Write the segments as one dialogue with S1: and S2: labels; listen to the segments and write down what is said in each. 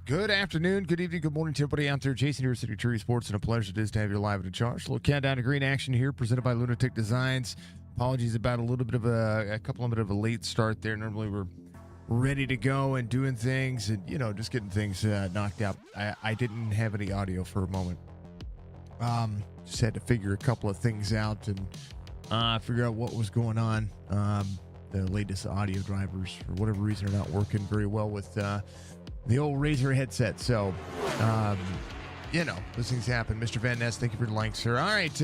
S1: Good afternoon, good evening, good morning to everybody out there. Jason here, City Tree Sports, and a pleasure it is to have you live and in charge. A little countdown to green action here, presented by Lunatic Designs. Apologies about a little bit of a couple of bit of a late start there. Normally we're ready to go and doing things and, just getting things knocked out. I didn't have any audio for a moment. Just had to figure a couple of things out and figure out what was going on. The latest audio drivers, for whatever reason, are not working very well with the old Razer headset. So, those things happen. Mr. Van Ness, thank you for the link, sir. All right,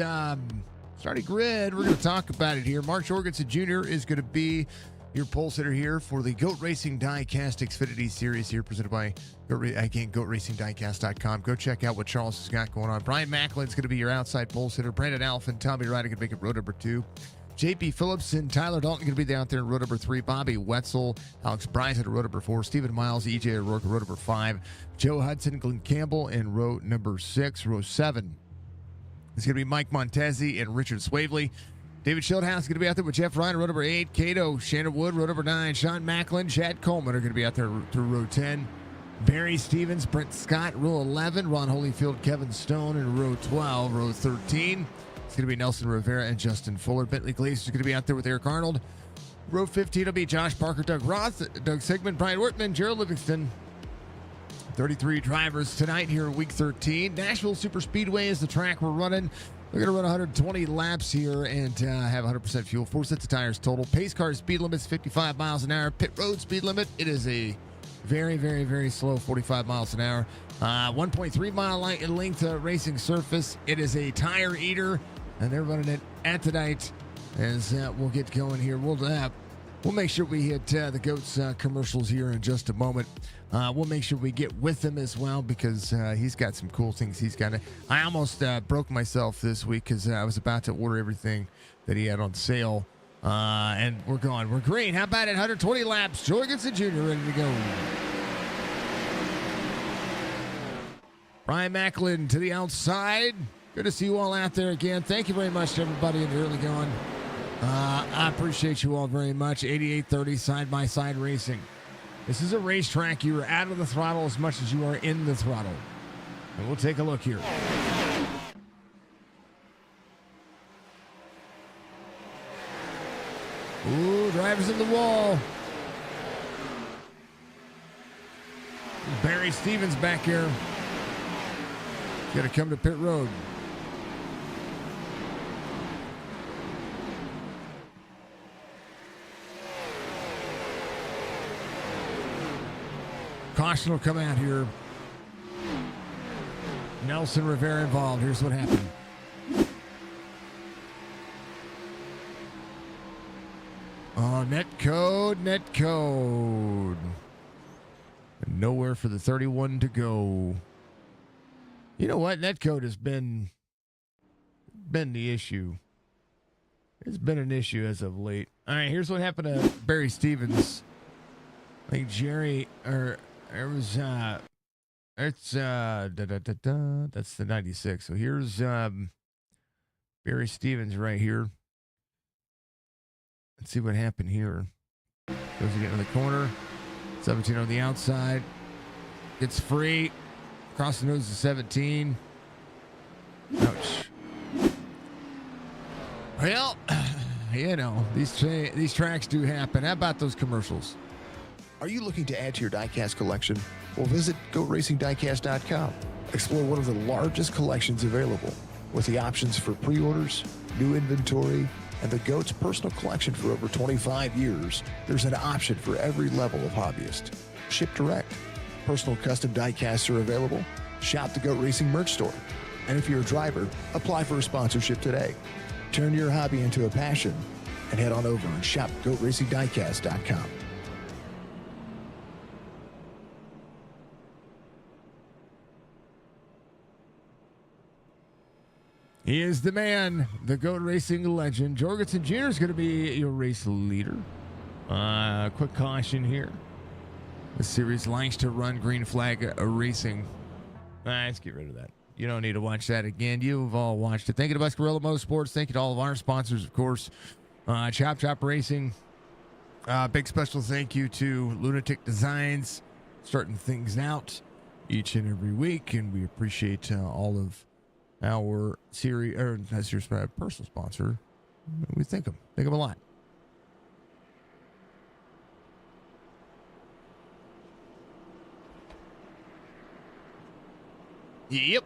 S1: starting grid, we're going to talk about it here. Mark Jorgensen Jr. is going to be your pole sitter here for the GOAT Racing Diecast Xfinity series here, presented by GoatRacingDiecast.com. Go check out what Charles has got going on. Brian Macklin's going to be your outside pole sitter. Brandon Alphen, Tommy Ryder going to make it road number 2. JP Phillips and Tyler Dalton going to be out there in row number 3. Bobby Wetzel, Alex Bryson at row number 4. Stephen Miles, EJ O'Rourke at row number 5. Joe Hudson, Glenn Campbell in row number 6. Row 7 is going to be Mike Montezzi and Richard Swavely. David Schildhouse is going to be out there with Jeff Ryan, row number 8. Cato, Shannon Wood, row number 9. Sean Macklin, Chad Coleman are going to be out there through row 10. Barry Stevens, Brent Scott, row 11. Ron Holyfield, Kevin Stone in row 12. Row 13. It's going to be Nelson Rivera and Justin Fuller. Bentley Glazer is going to be out there with Eric Arnold. Row 15 will be Josh Parker, Doug Roth, Doug Sigmund, Brian Wortman, Gerald Livingston. 33 drivers tonight here in week 13. Nashville Super Speedway is the track we're running. We're going to run 120 laps here and have 100% fuel. 4 sets of tires total. Pace car speed limit is 55 miles an hour. Pit road speed limit, it is a very, very, very slow 45 miles an hour. 1.3 mile length racing surface. It is a tire eater. And they're running it at tonight as we'll get going here. We'll make sure we hit the GOAT's commercials here in just a moment. We'll make sure we get with him as well because he's got some cool things he's got. I almost broke myself this week because I was about to order everything that he had on sale. And we're going. We're green. How about it? 120 laps. Jorgensen Jr. ready to go. Brian Macklin to the outside. Good to see you all out there again. Thank you very much to everybody in the early going. I appreciate you all very much. 8830 side-by-side racing. This is a racetrack. You are out of the throttle as much as you are in the throttle. And we'll take a look here. Ooh, drivers in the wall. Barry Stevens back here. Got to come to pit road. Caution will come out here. Nelson Rivera involved. Here's what happened. Oh, net code. Nowhere for the 31 to go. You know what? Netcode has been the issue. It's been an issue as of late. All right, here's what happened to Barry Stevens. I think Jerry, or it was, that's the 96. So here's Barry Stevens right here. Let's see what happened here. Goes again in the corner. 17 on the outside. It's free. Across the nose of 17. Ouch. Well, these tracks do happen. How about those commercials?
S2: Are you looking to add to your diecast collection? Well, visit GoatRacingDiecast.com. Explore one of the largest collections available with the options for pre-orders, new inventory, and the GOAT's personal collection for over 25 years. There's an option for every level of hobbyist. Ship direct. Personal custom diecasts are available. Shop the GOAT Racing merch store. And if you're a driver, apply for a sponsorship today. Turn your hobby into a passion and head on over and shop GoatRacingDiecast.com.
S1: He is the man, the GOAT Racing legend. Jorgensen Jr. is going to be your race leader. Quick caution here. The series likes to run green flag racing. Let's get rid of that. You don't need to watch that again. You've all watched it. Thank you to Buscarilla Motorsports. Thank you to all of our sponsors, of course. Chop Chop Racing. Big special thank you to Lunatic Designs, starting things out. each and every week, and we appreciate all of our series, or not series, but our personal sponsor. We thank them a lot. Yep.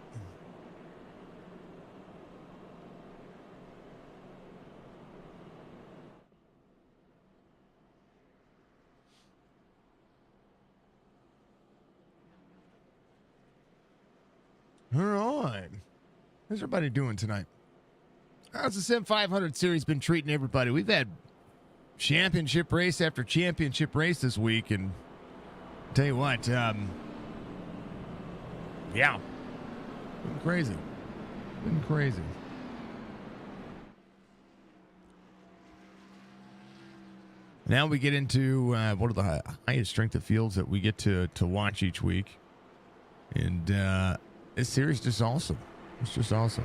S1: All right. How's everybody doing tonight? How's the SIM500 series been treating everybody? We've had championship race after championship race this week, and I'll tell you what, yeah, been crazy. Been crazy. Now we get into what are the highest strength of fields that we get to watch each week, and this series is just awesome. It's just awesome.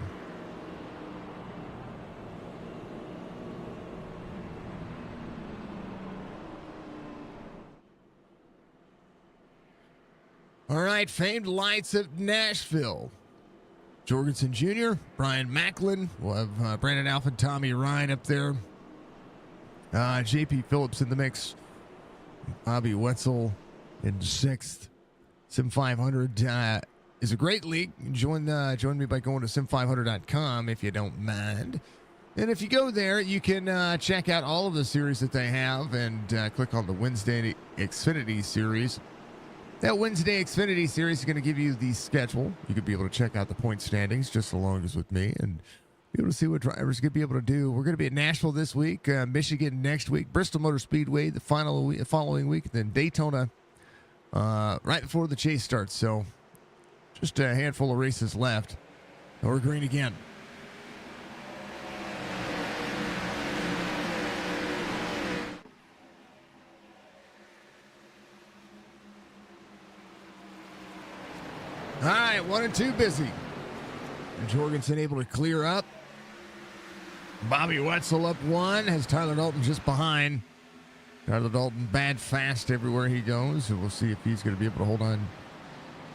S1: All right, famed lights of Nashville. Jorgensen Jr., Brian Macklin. We'll have Brandon Alpha, Tommy Ryan up there. JP Phillips in the mix. Bobby Wetzel in sixth. SIM500 is a great league. Join me by going to sim500.com if you don't mind. And if you go there, you can check out all of the series that they have and click on the Wednesday Xfinity series. That Wednesday Xfinity series is going to give you the schedule. You could be able to check out the point standings just along as with me and be able to see what drivers going to be able to do. We're going to be at Nashville this week, Michigan next week, Bristol Motor Speedway the following week, and then Daytona right before the chase starts. So just a handful of races left. We're green again. All right, 1 and 2 busy. And Jorgensen able to clear up. Bobby Wetzel up 1, has Tyler Dalton just behind. Tyler Dalton bad fast everywhere he goes, so we'll see if he's going to be able to hold on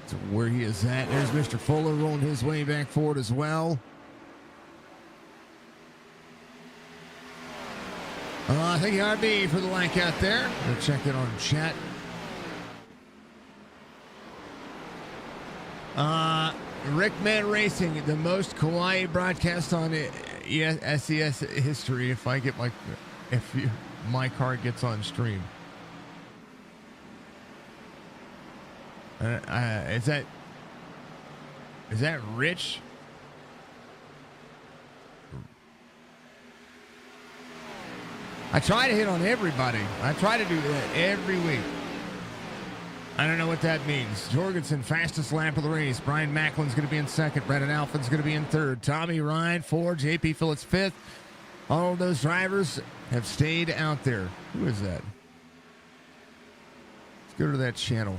S1: to where he is at. There's Mr. Fuller rolling his way back forward as well. I think RB for the like out there. We'll check it on chat. Rickman Racing, the most kawaii broadcast on SES history. If my car gets on stream, is that Rich? I try to hit on everybody. I try to do that every week. I don't know what that means. Jorgensen, fastest lap of the race. Brian Macklin's going to be in second. Brandon Alpha's going to be in third. Tommy Ryan, fourth. JP Phillips, fifth. All of those drivers have stayed out there. Who is that? Let's go to that channel.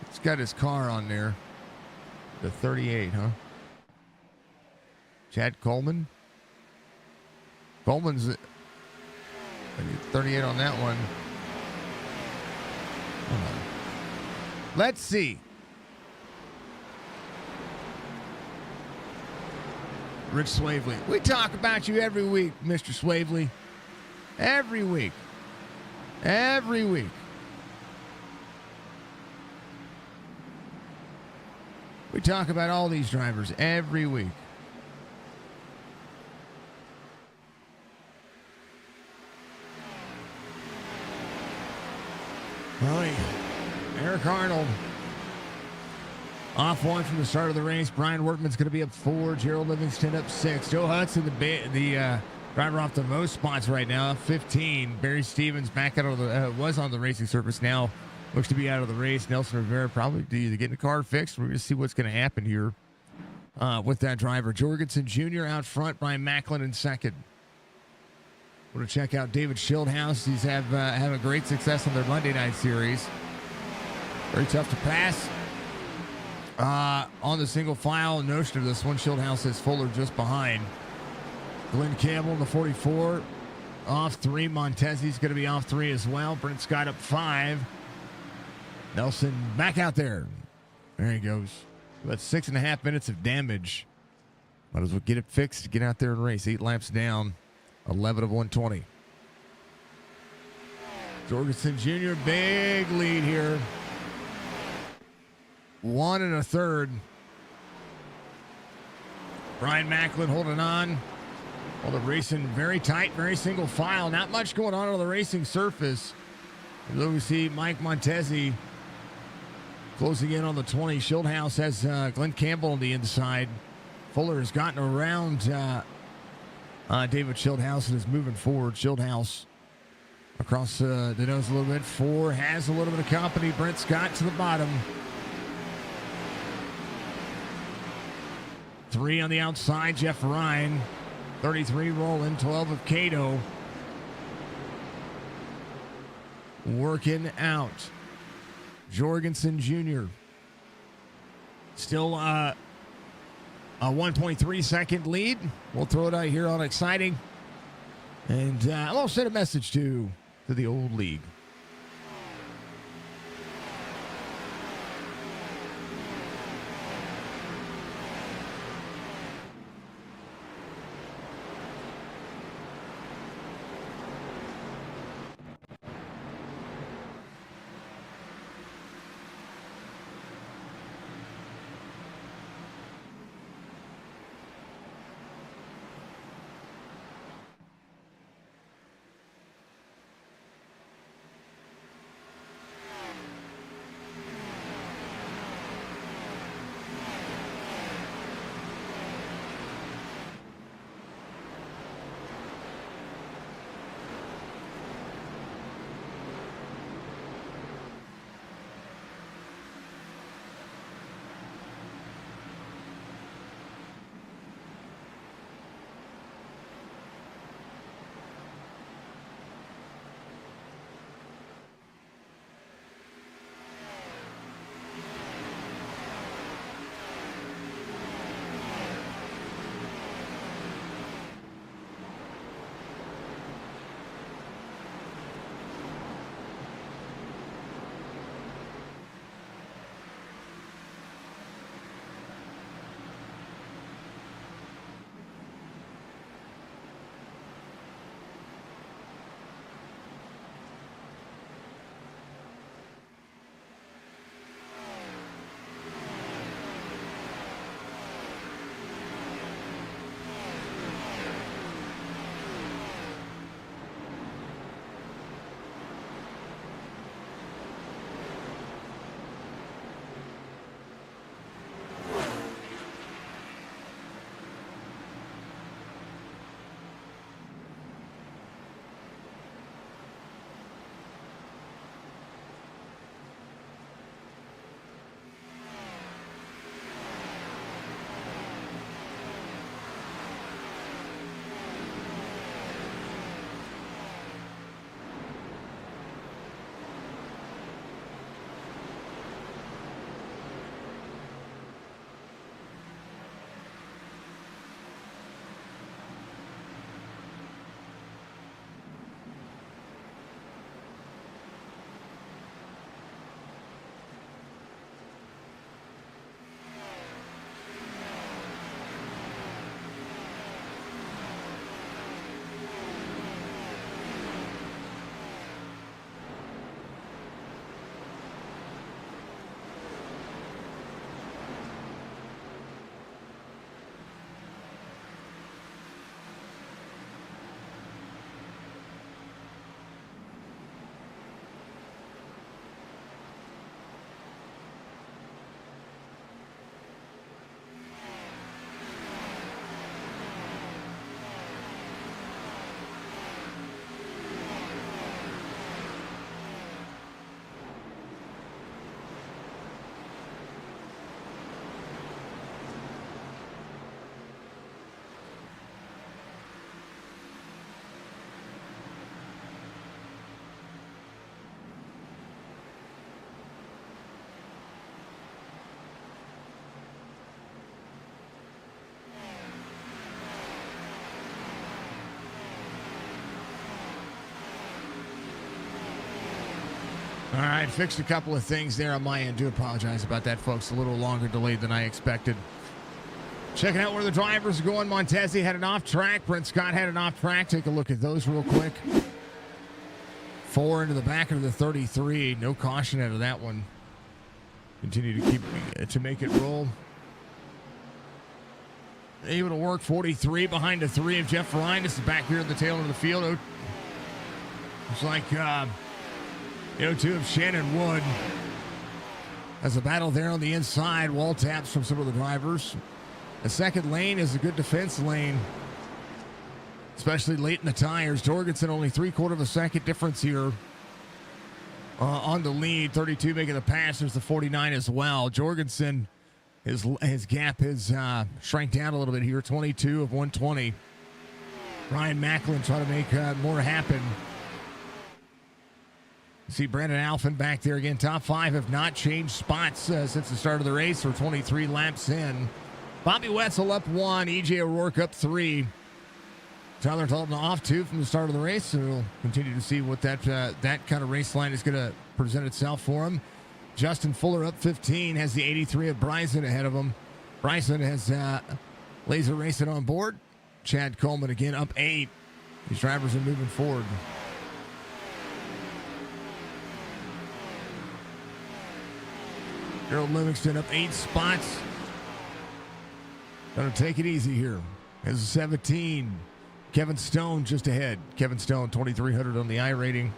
S1: It's got his car on there. The 38, huh? Chad Coleman. Coleman's 38 on that one. Hold on. Let's see. Rich Swavely. We talk about you every week, Mr. Swavely. Every week. Every week. We talk about all these drivers every week. All right. Eric Arnold off 1 from the start of the race. Brian Workman's going to be up 4. Gerald Livingston up 6. Joe Hudson, the driver off the most spots right now, up 15. Barry Stevens back out of the was on the racing surface, now looks to be out of the race. Nelson Rivera probably either getting the car fixed. We're going to see what's going to happen here with that driver. Jorgensen Jr. out front. Brian Macklin in second. Want to check out David Schildhouse. He's having great success on their Monday night series. Very tough to pass. On the single file notion of this one, Schildhouse has Fuller just behind. Glenn Campbell in the 44. Off 3. Montesi's going to be off 3 as well. Brent Scott up 5. Nelson back out there. There he goes. About 6.5 minutes of damage. Might as well get it fixed. Get out there and race. 8 laps down. 11 of 120. Jorgensen Jr., big lead here. 1 1/3. Brian Macklin holding on. Well, the racing very tight, very single file. Not much going on the racing surface. Although we see Mike Montesi closing in on the 20. Schildhouse has Glenn Campbell on the inside. Fuller has gotten around David Schildhouse and is moving forward. Schildhouse across the nose a little bit. 4 has a little bit of company. Brent Scott to the bottom. 3 on the outside, Jeff Ryan. 33 rolling, 12 of Cato. Working out. Jorgensen Jr. Still a 1.3 second lead. We'll throw it out here on exciting. And I'll send a message to the old league. All right, fixed a couple of things there on my end. Do apologize about that, folks. A little longer delayed than I expected. Checking out where the drivers are going. Montesi had an off track. Brent Scott had an off track. Take a look at those real quick. 4 into the back of the 33. No caution out of that one. Continue to make it roll. Able to work 43 behind the 3 of Jeff Ryan. This is back here at the tail end of the field. Looks like 2 of Shannon Wood. As a battle there on the inside. Wall taps from some of the drivers. The second lane is a good defense lane, especially late in the tires. Jorgensen only 3/4 of a second difference here on the lead. 32 making the pass. There's the 49 as well. Jorgensen, his gap has shrank down a little bit here. 22 of 120. Ryan Macklin trying to make more happen. See Brandon Alphin back there again. Top 5 have not changed spots since the start of the race. We're 23 laps in. Bobby Wetzel up 1. EJ O'Rourke up 3. Tyler Dalton off 2 from the start of the race. So we'll continue to see what that kind of race line is going to present itself for him. Justin Fuller up 15. Has the 83 of Bryson ahead of him. Bryson has Laser Racing on board. Chad Coleman again up 8. These drivers are moving forward. Harold Livingston up 8 spots. Gonna take it easy here. As a 17. Kevin Stone just ahead. Kevin Stone, 2,300 on the I rating.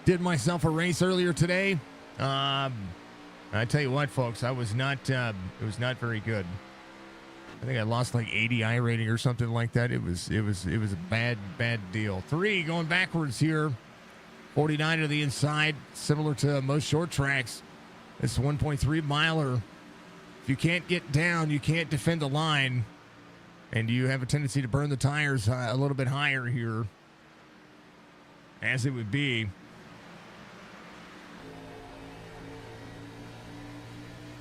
S1: Did myself a race earlier today. I tell you what, folks, it was not very good. I think I lost like 80 I rating or something like that. It was a bad deal. 3 going backwards here. 49 to the inside, similar to most short tracks. It's 1.3 miler. If you can't get down, you can't defend the line, and you have a tendency to burn the tires a little bit higher here, as it would be.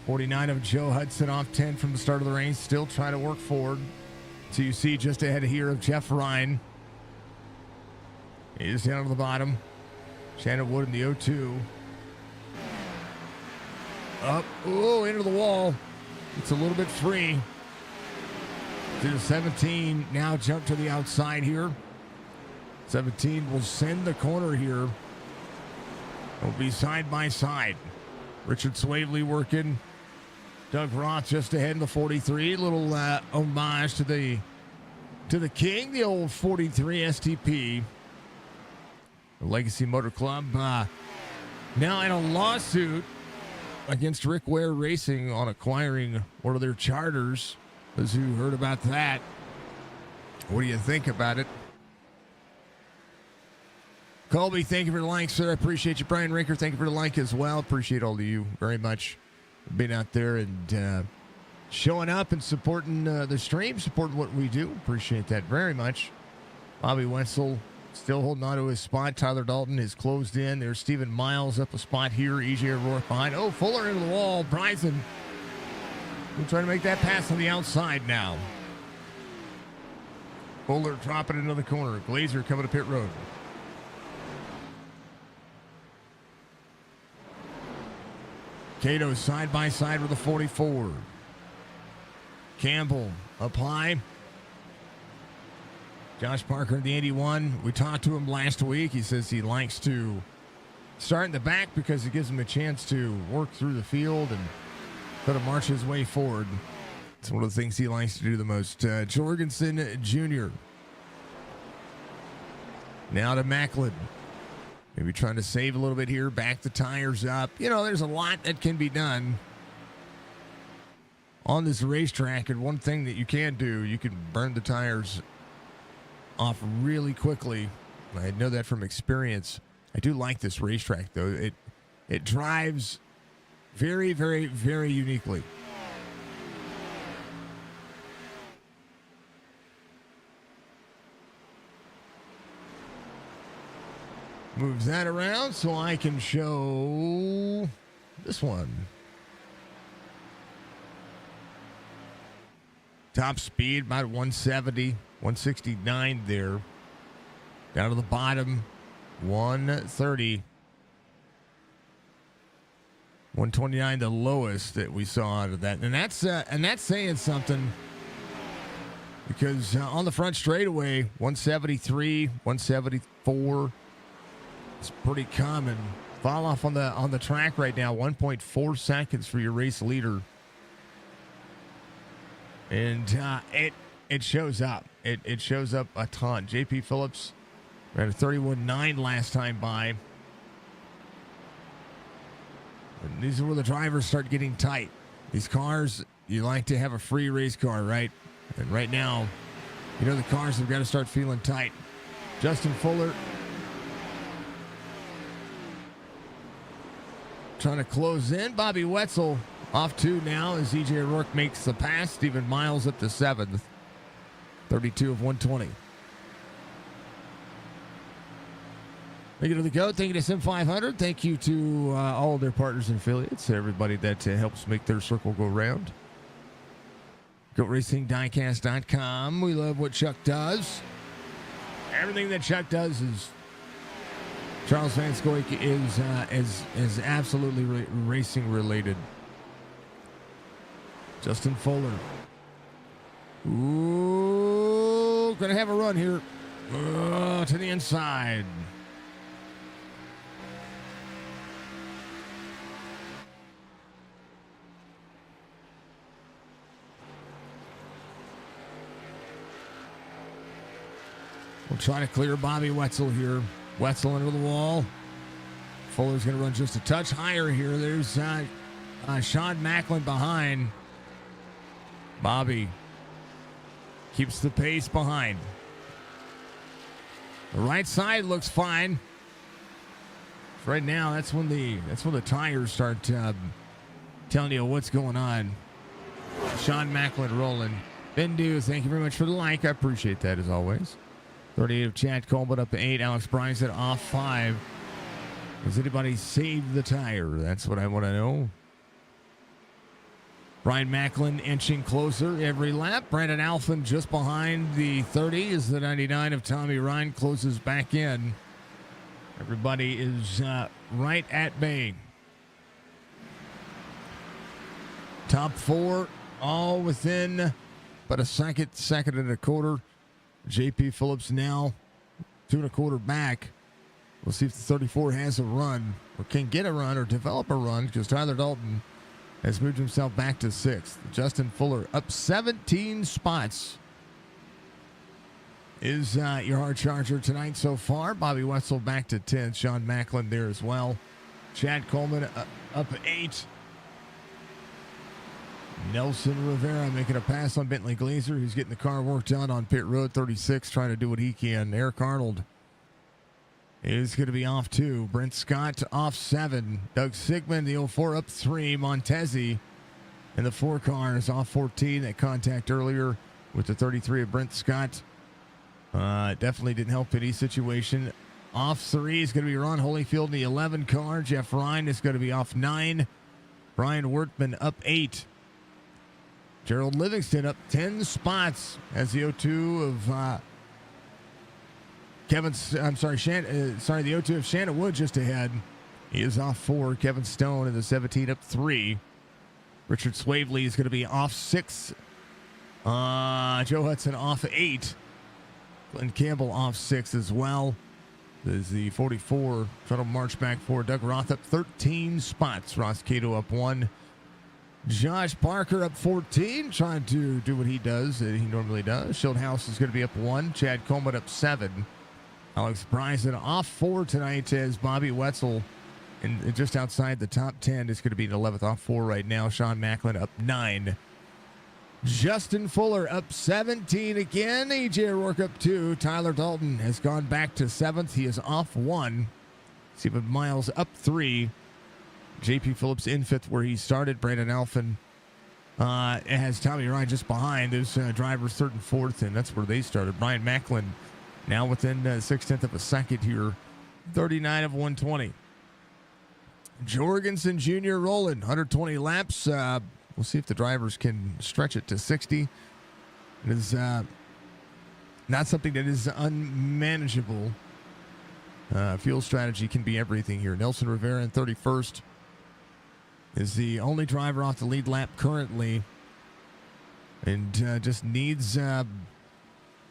S1: 49 of Joe Hudson off 10 from the start of the race, still trying to work forward. So you see just ahead here of Jeff Ryan. He is down to the bottom. Shannon Wood in the 0-2. Up, into the wall. It's a little bit free. To the 17, now jump to the outside here. 17 will send the corner here. It'll be side by side. Richard Swavely working. Doug Roth just ahead in the 43. Little homage to the king, the old 43 STP. The Legacy Motor Club now in a lawsuit against Rick Ware Racing on acquiring one of their charters. Those who heard about that, what do you think about it? Colby, thank you for the like, sir. I appreciate you. Brian Rinker, thank you for the like as well. Appreciate all of you very much being out there and showing up and supporting the stream, supporting what we do. Appreciate that very much. Bobby Wetzel still holding on to his spot. Tyler Dalton is closed in. There's Stephen Miles up a spot here. EJ O'Rourke behind. Oh, Fuller into the wall. Bryson will try to make that pass on the outside now. Fuller dropping into the corner. Glazer coming to pit road. Cato side by side with the 44. Campbell up high. Josh Parker in the 81. We talked to him last week. He says he likes to start in the back because it gives him a chance to work through the field and sort of march his way forward. It's one of the things he likes to do the most. Jorgensen Jr. Now to Macklin. Maybe trying to save a little bit here. Back the tires up. You know, there's a lot that can be done on this racetrack. And one thing that you can do, you can burn the tires off really quickly. I know that from experience. I do like this racetrack, though. It drives very, very, very uniquely. Moves that around so I can show this one. Top speed about 170, 169 there. Down to the bottom, 130. 129, the lowest that we saw out of that. And that's saying something, because on the front straightaway, 173, 174, it's pretty common. Fall off on the track right now, 1.4 seconds for your race leader. And it shows up. It shows up a ton. JP Phillips ran a 31.9 last time by. And these are where the drivers start getting tight. These cars, you like to have a free race car, right? And right now, the cars have got to start feeling tight. Justin Fuller trying to close in. Bobby Wetzel off 2 now as EJ O'Rourke makes the pass. Stephen Miles up to 7th. 32 of 120. Thank you to the GOAT. Thank you to SIM500. Thank you to all of their partners and affiliates. Everybody that helps make their circle go round. GoRacingDiecast.com. We love what Chuck does. Everything that Chuck does is Charles Van Scoik is absolutely racing related. Justin Fuller. Ooh, gonna have a run here. To the inside. We'll try to clear Bobby Wetzel here. Wetzel under the wall. Fuller's going to run just a touch higher here. There's Sean Macklin behind. Bobby keeps the pace behind. The right side looks fine. Right now, that's when the tires start telling you what's going on. Sean Macklin rolling. Bendu, thank you very much for the like. I appreciate that as always. 38 of Chad Colbert up to 8. Alex Bryson off 5. Has anybody saved the tire? That's what I want to know. Brian Macklin inching closer every lap. Brandon Alphen just behind the 30 as the 99 of Tommy Ryan closes back in. Everybody is right at bay. Top 4 all within but a second and a quarter. JP Phillips now 2 1/4 back. We'll see if the 34 has a run or can get a run or develop a run, because Tyler Dalton has moved himself back to 6th. Justin Fuller up 17 spots is your hard charger tonight so far. Bobby Wetzel back to 10th. Sean Macklin there as well. Chad Coleman up 8. Nelson Rivera making a pass on Bentley Glazer, who's getting the car worked out on pit road 36, trying to do what he can. Eric Arnold is going to be off 2. Brent Scott off 7. Doug Sigmund, the 04, up 3. Montezi and the 4 cars off 14. That contact earlier with the 33 of Brent Scott definitely didn't help any situation. Off 3 is going to be Ron Holyfield in the 11 car. Jeff Ryan is going to be off 9. Brian Wertman up 8. Gerald Livingston up 10 spots as the 02 of the 02 of Shannon Wood just ahead. He is off 4. Kevin Stone in the 17 up 3. Richard Swavely is going to be off 6. Joe Hudson off 8. Glenn Campbell off 6 as well. There's the 44 trying to march back for Doug Roth up 13 spots. Ross Cato up 1. Josh Parker up 14, trying to do what he does, that he normally does. Schildhouse is going to be up 1. Chad Coleman up 7. Alex Bryson off 4 tonight as Bobby Wetzel, and just outside the top 10, is going to be the 11th off 4 right now. Sean Macklin up 9. Justin Fuller up 17 again. EJ O'Rourke up 2. Tyler Dalton has gone back to 7th. He is off 1. Stephen Miles up 3. JP Phillips in 5th where he started. Brandon Alphen has Tommy Ryan just behind. Those drivers 3rd and 4th, and that's where they started. Brian Macklin now within 6/10 of a second here. 39 of 120. Jorgensen Jr. rolling 120 laps. We'll see if the drivers can stretch it to 60. It is not something that is unmanageable. Fuel strategy can be everything here. Nelson Rivera in 31st. is the only driver off the lead lap currently, and just needs a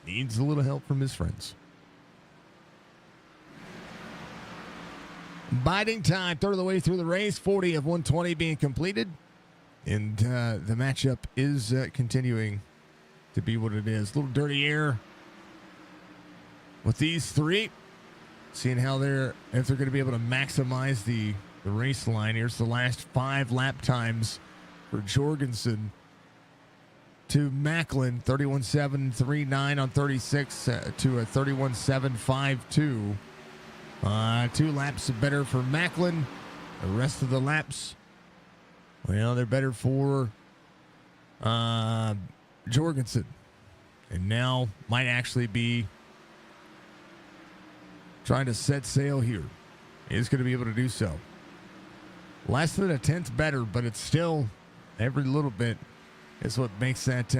S1: little help from his friends. Biding time, third of the way through the race, 40 of 120 being completed, and the matchup is continuing to be what it is. A little dirty air with these three, seeing how if they're going to be able to maximize the race line. Here's the last 5 lap times for Jorgensen to Macklin, 31.739 on 36 to a 31.752. 2 laps better for Macklin. The rest of the laps, well, they're better for Jorgensen. And now might actually be trying to set sail here. He's going to be able to do so. Less than a tenth better, but it's still every little bit is what makes that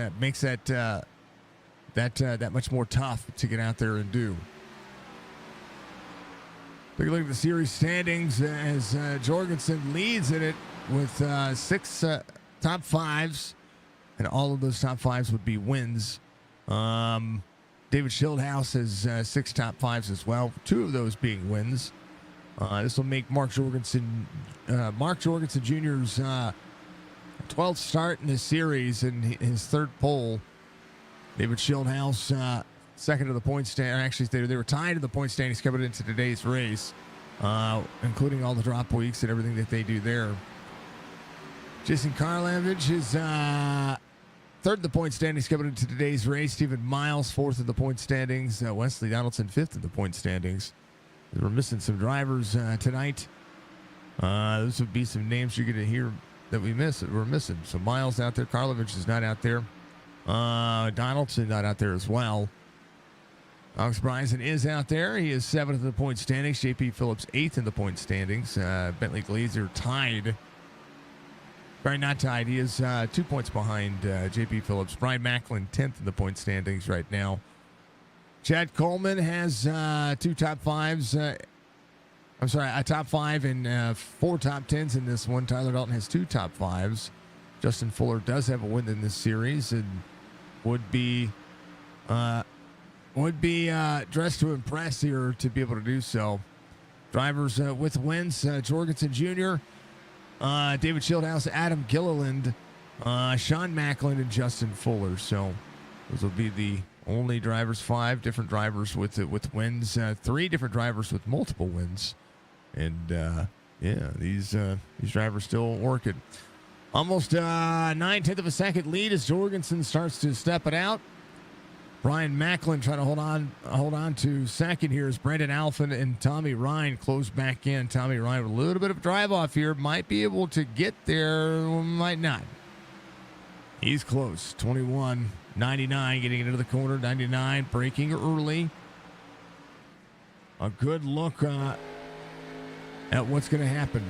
S1: much more tough to get out there and do. Take a look at the series standings as Jorgensen leads in it with 6 top 5s, and all of those top 5s would be wins. David Schildhouse has 6 top 5s as well, 2 of those being wins. This will make Mark Jorgensen Jr.'s 12th start in this series and his 3rd pole. David Schildhouse second to the point stand. Actually, they were tied in the point standings coming into today's race, including all the drop weeks and everything that they do there. Jason Karlavich is 3rd in the point standings coming into today's race. Stephen Miles 4th in the point standings. Wesley Donaldson 5th in the point standings. We're missing some drivers tonight. Those would be some names you're going to hear that we're missing. So Miles out there. Karlovich is not out there. Donaldson not out there as well. Alex Bryson is out there. He is 7th in the point standings. J.P. Phillips 8th in the point standings. Bentley Glazer tied. Sorry, not tied. He is 2 points behind J.P. Phillips. Brian Macklin 10th in the point standings right now. Chad Coleman has 2 top 5s. A top 5 and 4 top 10s in this one. Tyler Dalton has 2 top 5s. Justin Fuller does have a win in this series and would be dressed to impress here to be able to do so. Drivers with wins: Jorgensen Jr., David Schildhouse, Adam Gilliland, Sean Macklin, and Justin Fuller. So those will be the only drivers. 5 different drivers with wins. 3 different drivers with multiple wins. And these drivers still working. Almost 9/10 of a second lead as Jorgensen starts to step it out. Brian Macklin trying to hold on to second here as Brandon Alphen and Tommy Ryan close back in. Tommy Ryan with a little bit of a drive off here. Might be able to get there, might not. He's close. 21.99 getting into the corner. 99 braking early. A good look at what's going to happen.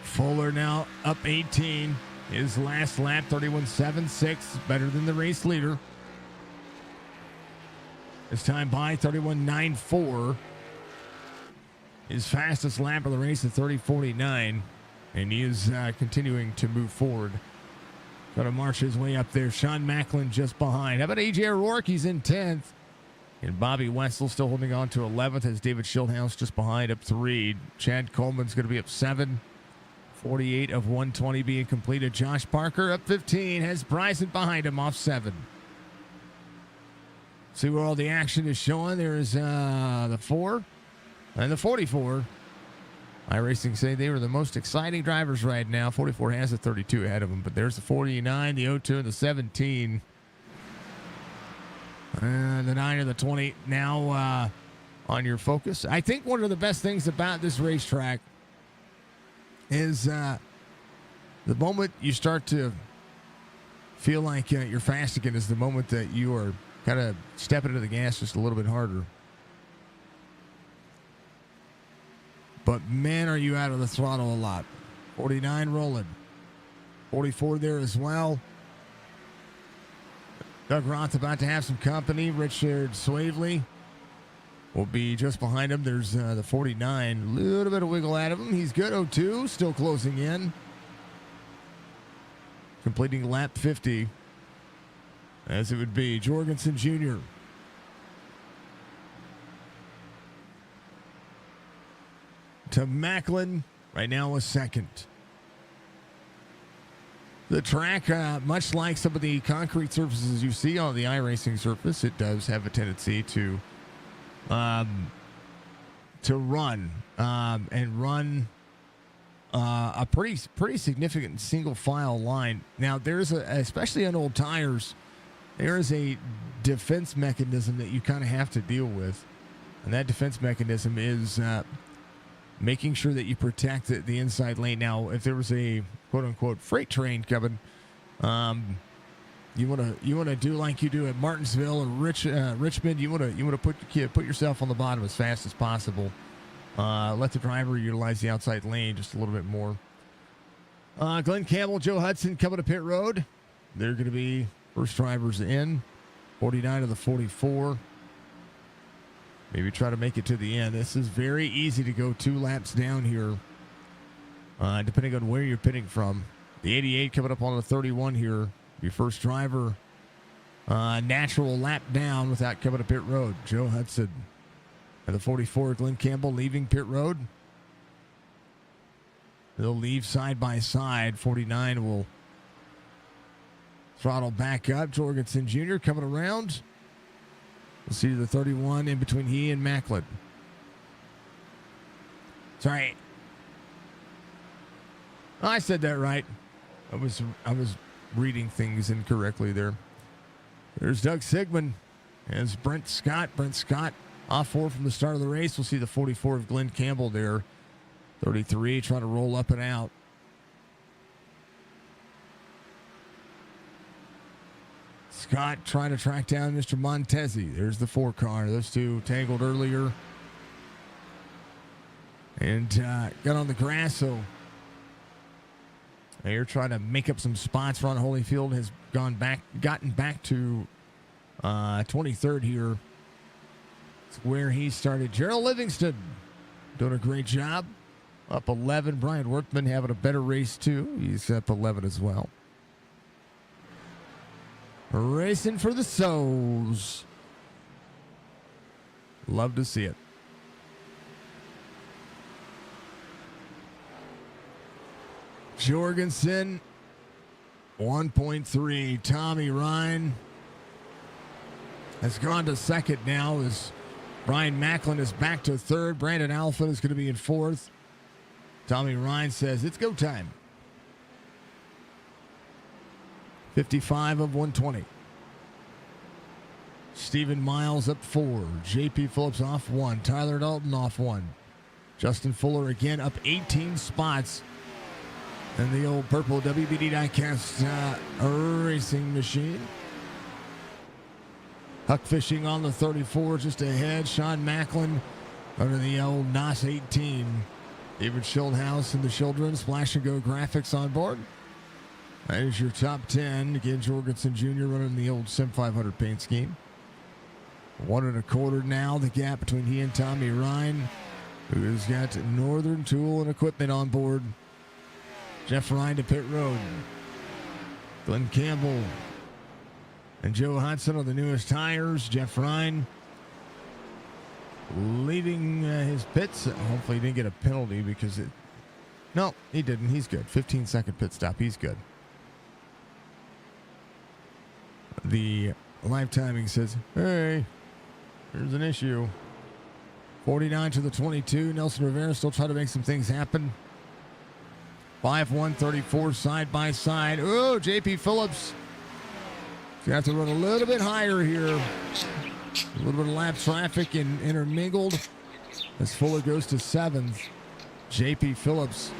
S1: Fuller now up 18. His last lap, 31.76, better than the race leader. His time by 31.94. His fastest lap of the race at 30.49. And he is continuing to move forward. Got to march his way up there. Sean Macklin just behind. How about A.J. O'Rourke? He's in 10th. And Bobby Wetzel still holding on to 11th as David Schildhouse just behind up 3. Chad Coleman's going to be up 7. 48 of 120 being completed. Josh Parker up 15. Has Bryson behind him off 7. See where all the action is showing. There is the 4 and the 44. iRacing say they were the most exciting drivers right now. 44 has a 32 ahead of them, but there's the 49, the 02, and the 17. And the 9 and the 20 now on your focus. I think one of the best things about this racetrack is the moment you start to feel like you're fast again is the moment that you are kind of stepping into the gas just a little bit harder. But man, are you out of the throttle a lot. 49 rolling. 44 there as well. Doug Roth about to have some company. Richard Swavely will be just behind him. There's the 49. A little bit of wiggle out of him. He's good. 02, still closing in. Completing lap 50. As it would be Jorgensen Jr. to Macklin. Right now a second. The track, much like some of the concrete surfaces you see on the iRacing surface, it does have a tendency to run a pretty significant single file line. Now there's especially on old tires, there is a defense mechanism that you kind of have to deal with, and that defense mechanism is making sure that you protect the inside lane. Now, if there was a quote unquote freight train coming, you want to do like you do at Martinsville or Richmond. You want to put yourself on the bottom as fast as possible. Let the driver utilize the outside lane just a little bit more. Glenn Campbell, Joe Hudson coming to pit road. They're going to be first drivers in. 49 of the 44. Maybe try to make it to the end. This is very easy to go 2 laps down here, depending on where you're pitting from. The 88 coming up on the 31 here. Your first driver, natural lap down without coming to pit road. Joe Hudson. And the 44, Glenn Campbell leaving pit road. They'll leave side by side. 49 will throttle back up. Jorgensen Jr. coming around. We'll see the 31 in between he and Macklin. Sorry. I said that right. I was reading things incorrectly there. There's Doug Sigmund. As Brent Scott. Brent Scott off 4 from the start of the race. We'll see the 44 of Glenn Campbell there. 33 trying to roll up and out. Scott trying to track down Mr. Montesi. There's the 4 car. Those two tangled earlier. And got on the grass, so they're trying to make up some spots. Ron Holyfield has gotten back to 23rd here. It's where he started. Gerald Livingston doing a great job. Up 11. Brian Workman having a better race, too. He's up 11 as well. Racing for the souls. Love to see it. Jorgensen, 1.3. Tommy Ryan has gone to second now as Brian Macklin is back to third. Brandon Alpha is going to be in fourth. Tommy Ryan says it's go time. 55 of 120. Stephen Miles up 4. J.P. Phillips off 1. Tyler Dalton off 1. Justin Fuller again up 18 spots. And the old purple WBD Diecast racing machine. Huck Fishing on the 34 just ahead. Sean Macklin under the old NOS 18. David Schildhouse and the children. Splash and Go graphics on board. That is your top 10. Again, Jorgensen Jr. running the old SIM500 paint scheme. 1 1/4 now, the gap between he and Tommy Ryan, who has got Northern Tool and Equipment on board. Jeff Ryan to pit road. Glenn Campbell and Joe Hudson on the newest tires. Jeff Ryan leaving his pits. Hopefully he didn't get a penalty because no, he didn't. He's good. 15-second pit stop. He's good. The live timing says, hey, there's an issue. 49 to the 22. Nelson Rivera still trying to make some things happen. 5-1-34 side by side. Oh, J.P. Phillips. You have to run a little bit higher here. A little bit of lap traffic and intermingled as Fuller goes to 7th. J.P. Phillips.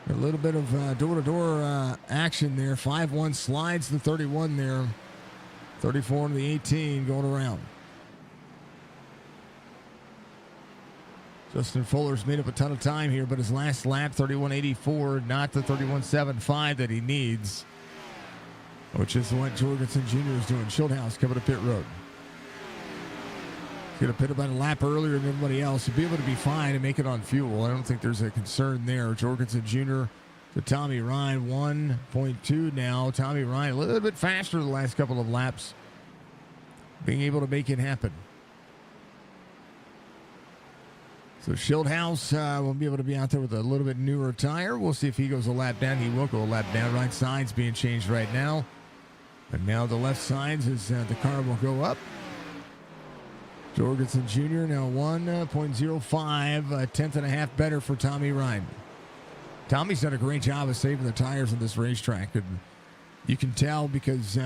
S1: A little bit of door-to-door action there. 5-1 slides the 31 there. 34 and the 18 going around. Justin Fuller's made up a ton of time here, but his last lap, 31.84, not the 31.75 that he needs, which is what Jorgensen Jr. is doing. Schildhouse coming to pit road. Going to pit about a lap earlier than everybody else. He'll be able to be fine and make it on fuel. I don't think there's a concern there. Jorgensen Jr. to Tommy Ryan, 1.2 now. Tommy Ryan a little bit faster the last couple of laps, being able to make it happen. So Schildhouse will be able to be out there with a little bit newer tire. We'll see if he goes a lap down. He will go a lap down. Right side's being changed right now. And now the left sides as the car will go up. Jorgensen Jr. now 1.05, a tenth and a half better for Tommy Ryan. Tommy's done a great job of saving the tires on this racetrack. And you can tell because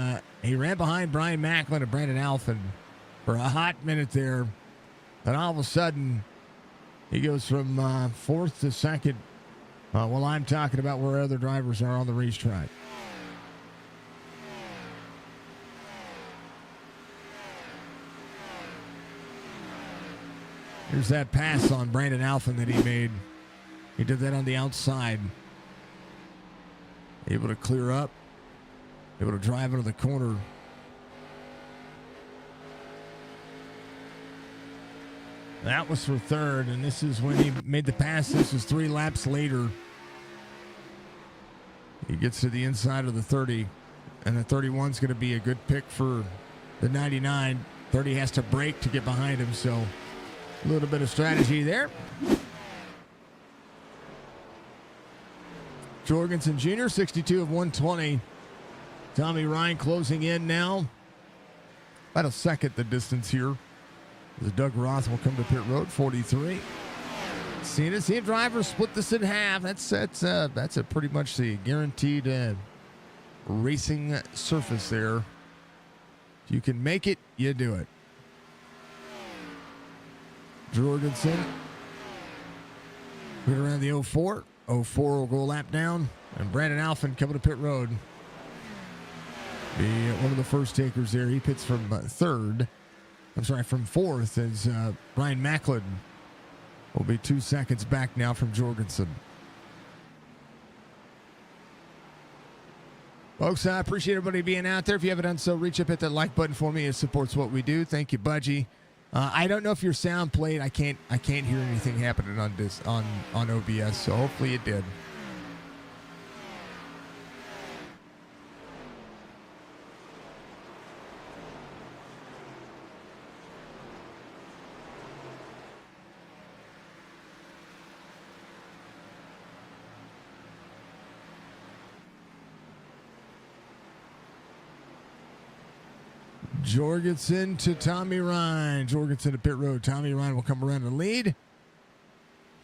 S1: he ran behind Brian Macklin and Brandon Alphen for a hot minute there. And all of a sudden, he goes from fourth to second while I'm talking about where other drivers are on the racetrack. Here's that pass on Brandon Alphen that he made. He did that on the outside. Able to clear up. Able to drive into the corner. That was for third, and this is when he made the pass. This was 3 laps later. He gets to the inside of the 30, and the 31 is going to be a good pick for the 99. 30 has to brake to get behind him, so a little bit of strategy there. Jorgensen Jr., 62 of 120. Tommy Ryan closing in now. About a second the distance here. As Doug Roth will come to pit road, 43. See a driver split this in half. That's a pretty much the guaranteed racing surface there. If you can make it, you do it. Jorgensen right around the 04. 04 will go a lap down. And Brandon Alphen coming to pit road. Be one of the first takers there. He pits from from fourth as Brian Macklin will be 2 seconds back now from Jorgensen. Folks, I appreciate everybody being out there. If you haven't done so, reach up, hit that like button for me. It supports what we do. Thank you, Budgie. I don't know if your sound played. I can't hear anything happening on this on OBS. So hopefully it did. Jorgensen to Tommy Ryan. Jorgensen to pit road. Tommy Ryan will come around the lead.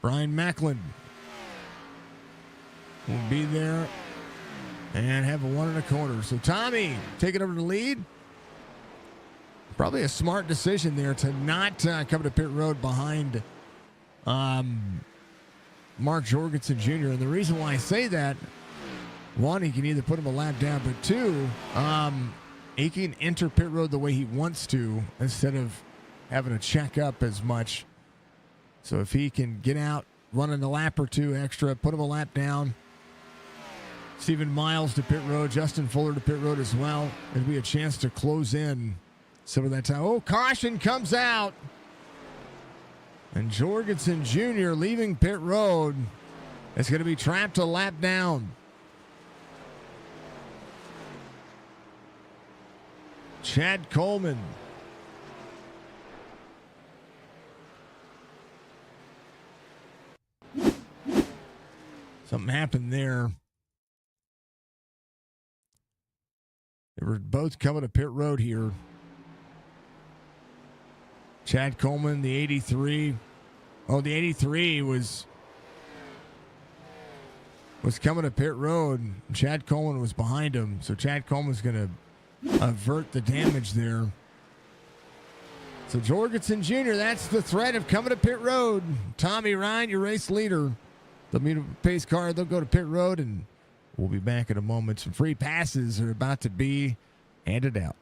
S1: Brian Macklin will be there and have a 1 1/4. So Tommy taking over the lead. Probably a smart decision there to not come to pit road behind Mark Jorgensen Jr. And the reason why I say that, one, he can either put him a lap down, but two, he can enter pit road the way he wants to instead of having to check up as much. So if he can get out, running a lap or two extra, put him a lap down. Stephen Miles to pit road, Justin Fuller to pit road as well. It'll be a chance to close in some of that time. Oh, caution comes out. And Jorgensen Jr. leaving pit road. It's going to be trapped a lap down. Chad Coleman. Something happened there. They were both coming to pit road here. Chad Coleman, the 83. Oh, the 83 was coming to pit road. Chad Coleman was behind him. So Chad Coleman's going to avert the damage there. So Jorgensen Jr., that's the threat of coming to pit road. Tommy Ryan, your race leader. They'll meet a pace car. They'll go to pit road, and we'll be back in a moment. Some free passes are about to be handed out.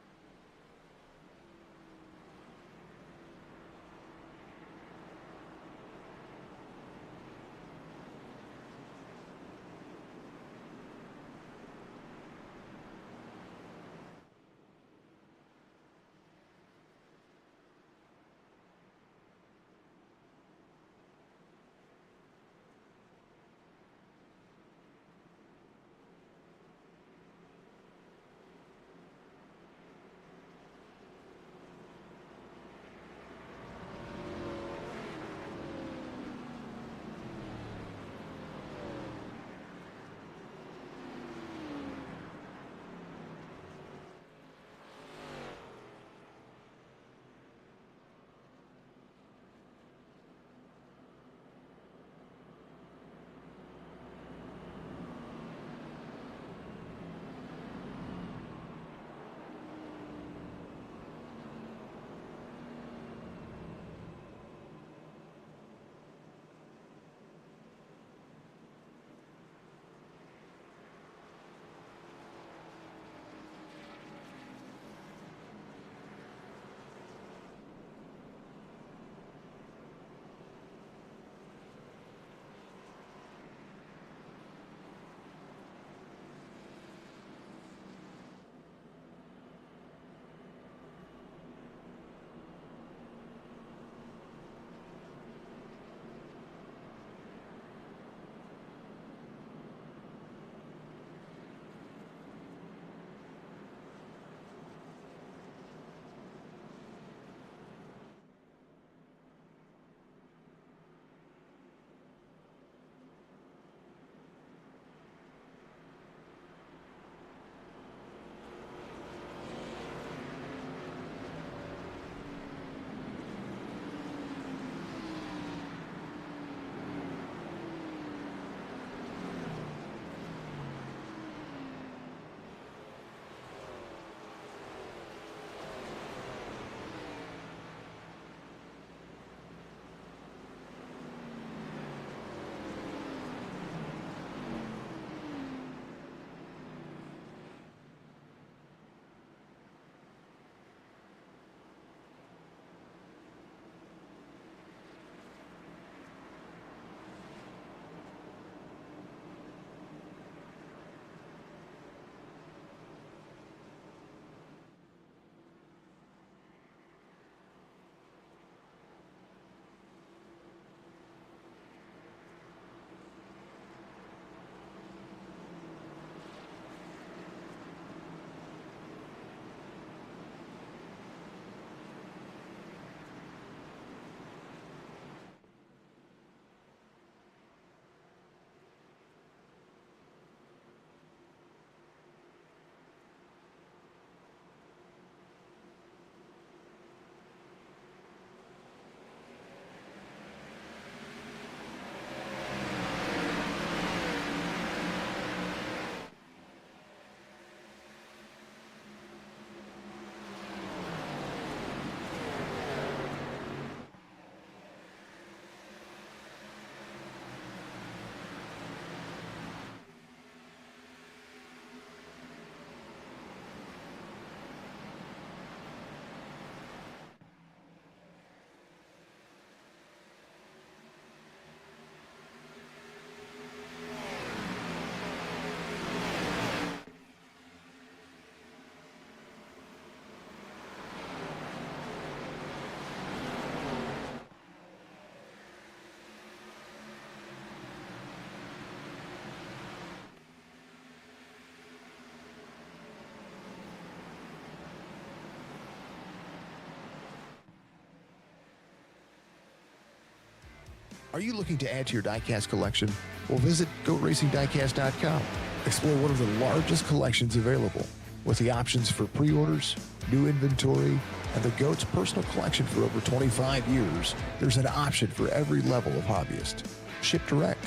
S2: Are you looking to add to your diecast collection? Well, visit GoRacingDiecast.com. Explore one of the largest collections available with the options for pre-orders, new inventory, and the GOAT's personal collection for over 25 years. There's an option for every level of hobbyist. Ship direct.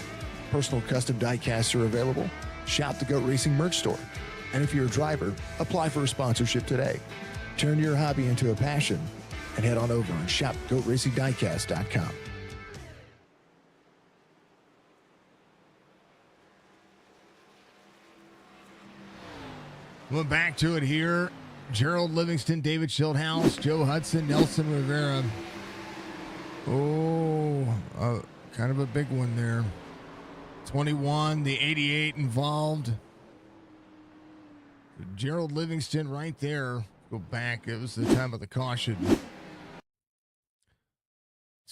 S2: Personal custom diecasts are available. Shop the GOAT Racing merch store. And if you're a driver, apply for a sponsorship today. Turn your hobby into a passion and head on over and shop GoatRacingDiecast.com.
S1: We're back to it here. Gerald Livingston, David Schildhouse, Joe Hudson, Nelson Rivera. Oh, kind of a big one there. 21, the 88 involved. Gerald Livingston right there. Go back. It was the time of the caution. Let's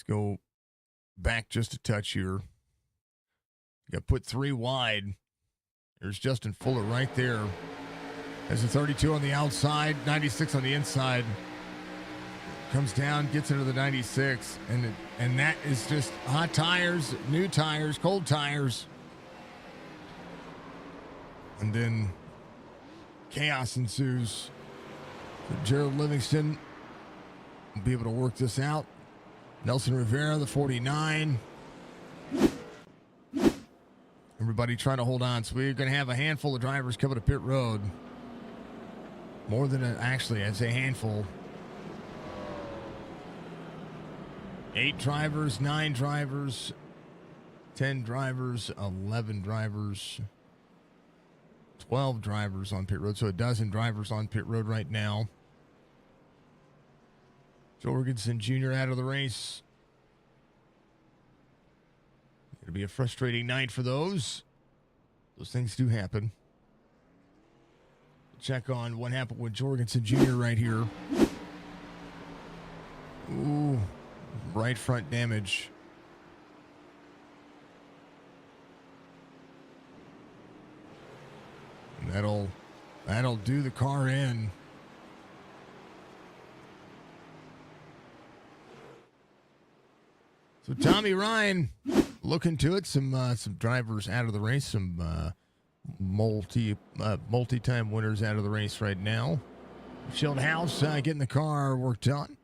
S1: go back just a touch here. Got put 3 wide. There's Justin Fuller right there. There's a 32 on the outside, 96 on the inside. Comes down, gets into the 96, and that is just hot tires, new tires, cold tires. And then chaos ensues. So Gerald Livingston will be able to work this out. Nelson Rivera, the 49. Everybody trying to hold on. So we're going to have a handful of drivers coming to pit road. More than actually, I'd say handful. 8 drivers, 9 drivers, 10 drivers, 11 drivers, 12 drivers on pit road. So a dozen drivers on pit road right now. Jorgensen Jr. out of the race. It'll be a frustrating night for those. Those things do happen. Check on what happened with Jorgensen Jr. right here. Ooh, right front damage. And that'll do the car in. So Tommy Ryan looking to it. Some drivers out of the race. Some multi-time winners out of the race right now. Schildhouse getting the car worked on.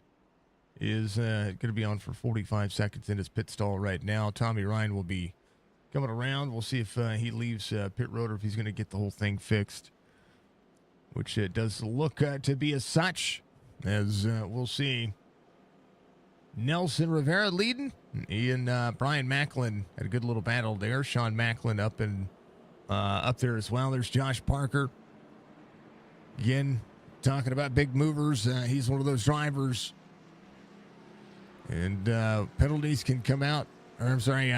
S1: Is going to be on for 45 seconds in his pit stall right now. Tommy Ryan will be coming around. We'll see if he leaves pit road or if he's going to get the whole thing fixed, which it does look to be as such, as we'll see. Nelson Rivera leading. He and Brian Macklin had a good little battle there. Sean Macklin up there as well. There's Josh Parker. Again, talking about big movers. He's one of those drivers. And penalties can come out. Or I'm sorry,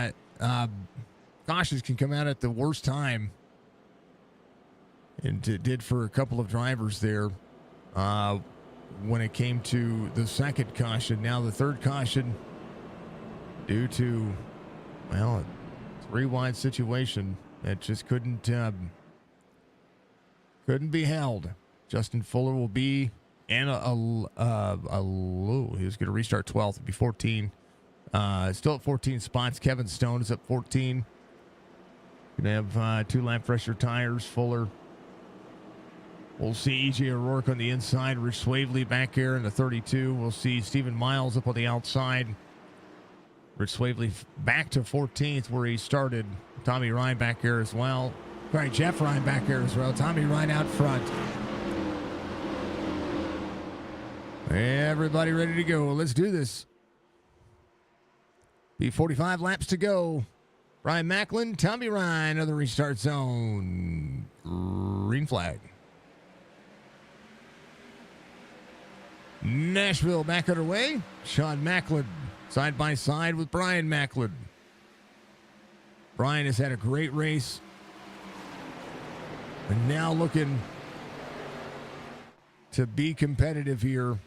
S1: cautions can come out at the worst time. And it did for a couple of drivers there. When it came to the second caution, now the third caution, due to, well, a 3-wide situation that just couldn't be held. Justin Fuller will be, and he was going to restart 12th, be 14. Still at 14 spots. Kevin Stone is at 14. Going to have 2 lap pressure tires. Fuller. We'll see E.J. O'Rourke on the inside. Rich Swavely back here in the 32. We'll see Stephen Miles up on the outside. Rich Swavely back to 14th where he started. Tommy Ryan back here as well. All right, Jeff Ryan back here as well. Tommy Ryan out front. Everybody ready to go. Let's do this. Be 45 laps to go. Brian Macklin, Tommy Ryan, another restart zone. Green flag. Nashville back underway. Sean Macklin side by side with Brian Macklin. Brian has had a great race. And now looking to be competitive here.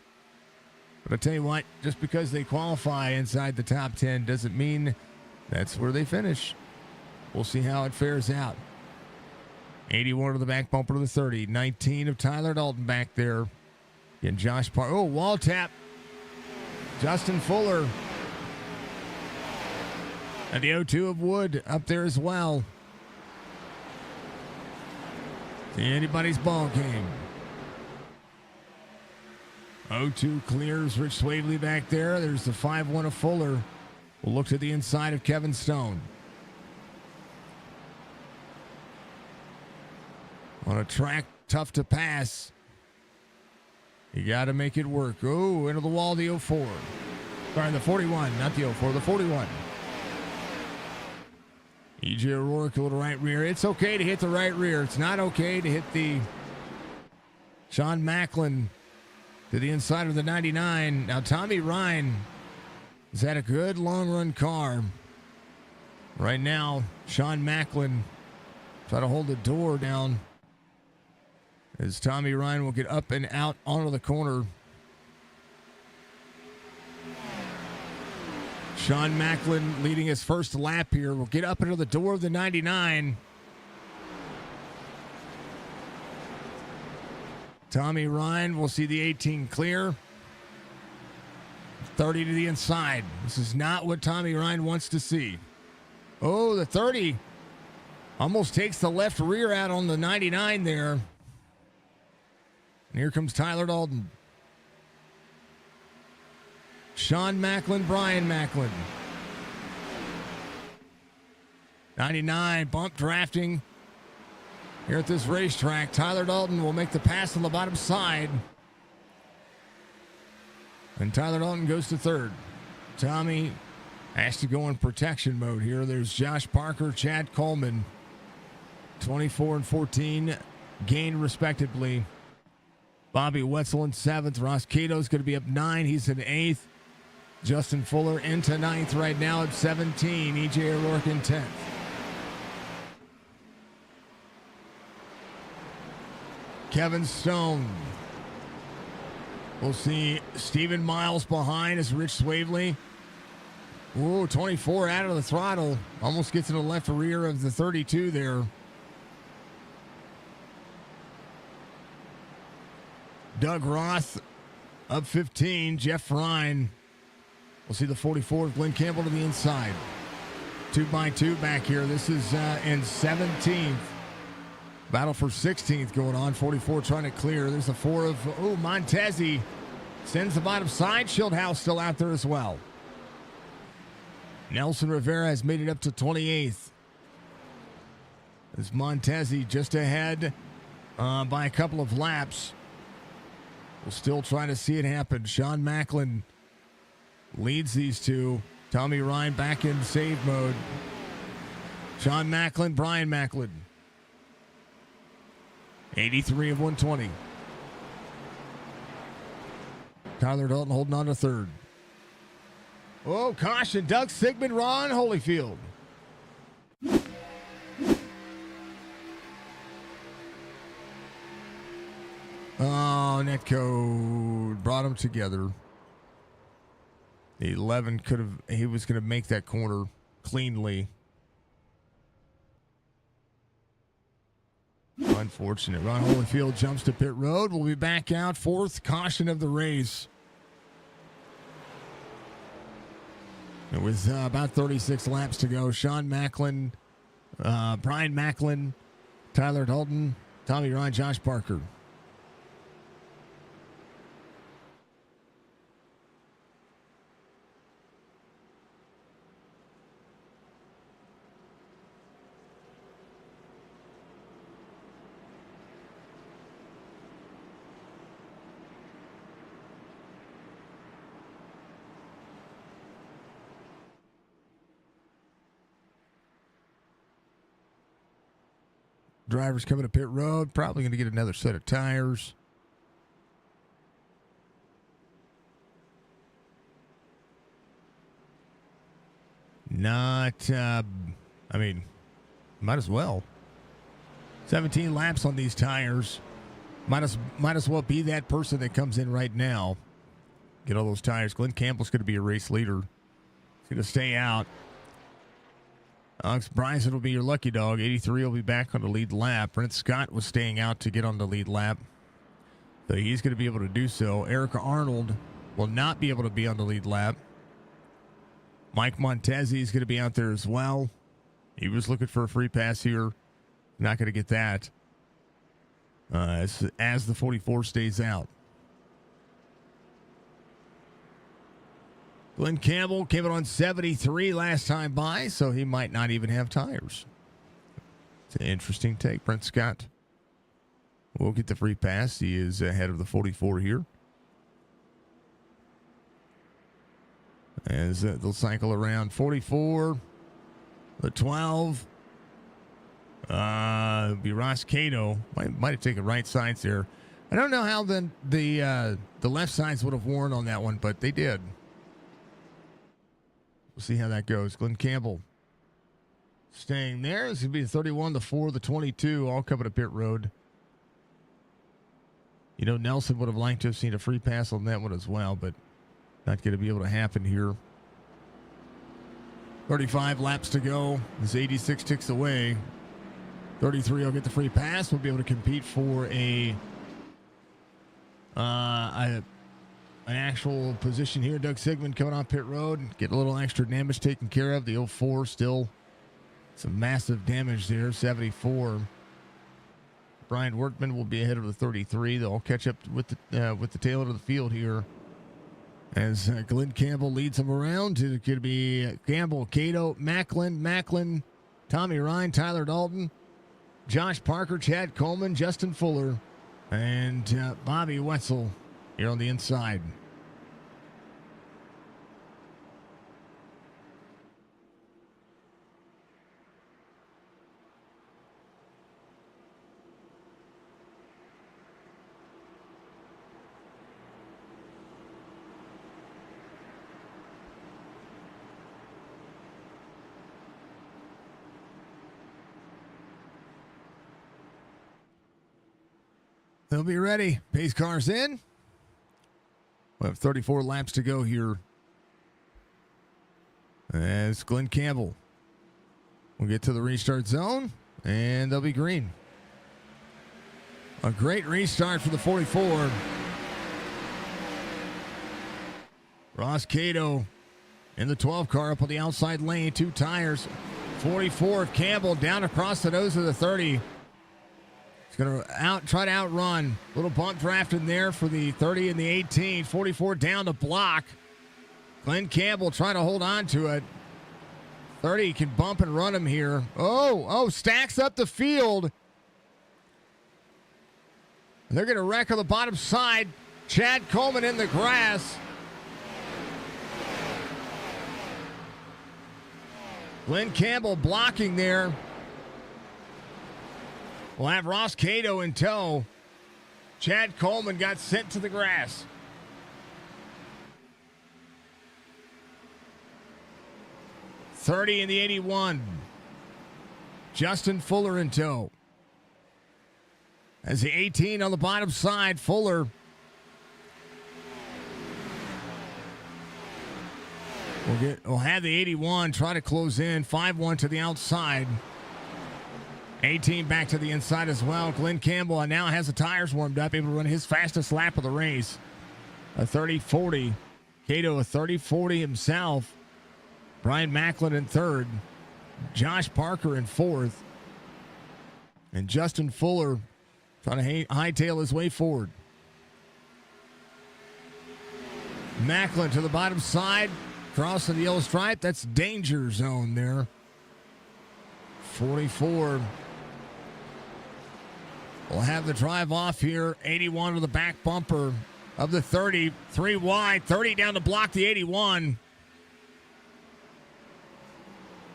S1: But I tell you what, just because they qualify inside the top 10 doesn't mean that's where they finish. We'll see how it fares out. 81 to the back bumper to the 30. 19 of Tyler Dalton back there. And Josh Parker. Oh, wall tap. Justin Fuller. And the 0-2 of Wood up there as well. See anybody's ball game. 0-2 clears Rich Swavely back there. There's the 5-1 of Fuller. We'll look to the inside of Kevin Stone. On a track, tough to pass. You got to make it work. Oh, into the wall, the 0-4. Sorry, the 41, not the 0-4, the 41. E.J. O'Rourke, a little right rear. It's okay to hit the right rear. It's not okay to hit the Sean Macklin to the inside of the 99. Now, Tommy Ryan has had a good long-run car. Right now, Sean Macklin try to hold the door down as Tommy Ryan will get up and out onto the corner. Sean Macklin leading his first lap here. Will get up into the door of the 99. Tommy Ryan will see the 18 clear. 30 to the inside. This is not what Tommy Ryan wants to see. Oh, the 30 almost takes the left rear out on the 99 there. And here comes Tyler Dalton. Sean Macklin, Brian Macklin. 99, bump drafting here at this racetrack. Tyler Dalton will make the pass on the bottom side. And Tyler Dalton goes to third. Tommy has to go in protection mode here. There's Josh Parker, Chad Coleman. 24 and 14 gain respectively. Bobby Wetzel in 7th. Ross Cato's going to be up 9. He's in 8th. Justin Fuller into 9th right now at 17. E.J. O'Rourke in 10th. Kevin Stone. We'll see Stephen Miles behind as Rich Swavely. Ooh, 24 out of the throttle. Almost gets in the left rear of the 32 there. Doug Roth up 15. Jeff Ryan. We'll see the 44 of Glenn Campbell to the inside. 2x2 back here. This is in 17th. Battle for 16th going on. 44 trying to clear. There's the 4 of Montezi. Sends the bottom side. Schildhouse still out there as well. Nelson Rivera has made it up to 28th. As Montezi just ahead by a couple of laps. We'll still try to see it happen. Sean Macklin leads these two. Tommy Ryan back in save mode. Sean Macklin, Brian Macklin. 83 of 120. Tyler Dalton holding on to third. Oh, caution. Doug Sigmund, Ron Holyfield. Oh, Netcode brought them together. The 11 he was going to make that corner cleanly. Unfortunate. Ron Holyfield jumps to pit road. We'll be back out. 4th caution of the race. With about 36 laps to go, Sean Macklin, Brian Macklin, Tyler Dalton, Tommy Ryan, Josh Parker. Drivers coming to pit road, probably going to get another set of tires. Not, might as well. 17 laps on these tires. Might as well be that person that comes in right now. Get all those tires. Glenn Campbell's going to be a race leader. He's going to stay out. Alex Bryson will be your lucky dog. 83 will be back on the lead lap. Brent Scott was staying out to get on the lead lap. So he's going to be able to do so. Erica Arnold will not be able to be on the lead lap. Mike Montezi is going to be out there as well. He was looking for a free pass here. Not going to get that as the 44 stays out. Glenn Campbell came in on 73 last time by, so he might not even have tires. It's an interesting take. Brent Scott will get the free pass. He is ahead of the 44 here. As they'll cycle around 44, the 12. It'll be Ross Cato. Might have taken right sides there. I don't know how the left sides would have worn on that one, but they did. We'll see how that goes. Glenn Campbell staying there. This would be the 31, the 4, the 22, all coming to pit road. You know, Nelson would have liked to have seen a free pass on that one as well, but not going to be able to happen here. 35 laps to go. As 86 ticks away. 33 will get the free pass. We'll be able to compete for an actual position here. Doug Sigmund coming off pit road. Get a little extra damage taken care of. The 04 still some massive damage there. 74. Brian Workman will be ahead of the 33. They'll catch up with the tail end of the field here. As Glenn Campbell leads them around. It's going to be Campbell, Cato, Macklin, Tommy Ryan, Tyler Dalton, Josh Parker, Chad Coleman, Justin Fuller, and Bobby Wetzel here on the inside. They'll be ready. Pace cars in. We have 34 laps to go here. As Glenn Campbell will get to the restart zone, and they'll be green. A great restart for the 44. Ross Cato in the 12 car up on the outside lane. 2 tires. 44 of Campbell down across the nose of the 30. He's going to try to outrun. Little bump draft in there for the 30 and the 18. 44 down the block. Glenn Campbell trying to hold on to it. 30 can bump and run him here. Oh, stacks up the field. They're going to wreck on the bottom side. Chad Coleman in the grass. Glenn Campbell blocking there. We'll have Ross Cato in tow. Chad Coleman got sent to the grass. $30 in the 81. Justin Fuller in tow. As the 18 on the bottom side, Fuller. We'll have the 81 try to close in. 5-1 to the outside. 18 back to the inside as well. Glenn Campbell now has the tires warmed up, able to run his fastest lap of the race. A 30-40. Cato a 30-40 himself. Brian Macklin in third. Josh Parker in fourth. And Justin Fuller trying to hightail his way forward. Macklin to the bottom side. Crossing the yellow stripe. That's danger zone there. 44. We'll have the drive off here. 81 with the back bumper of the 30. 3 wide. 30 down the block, the 81.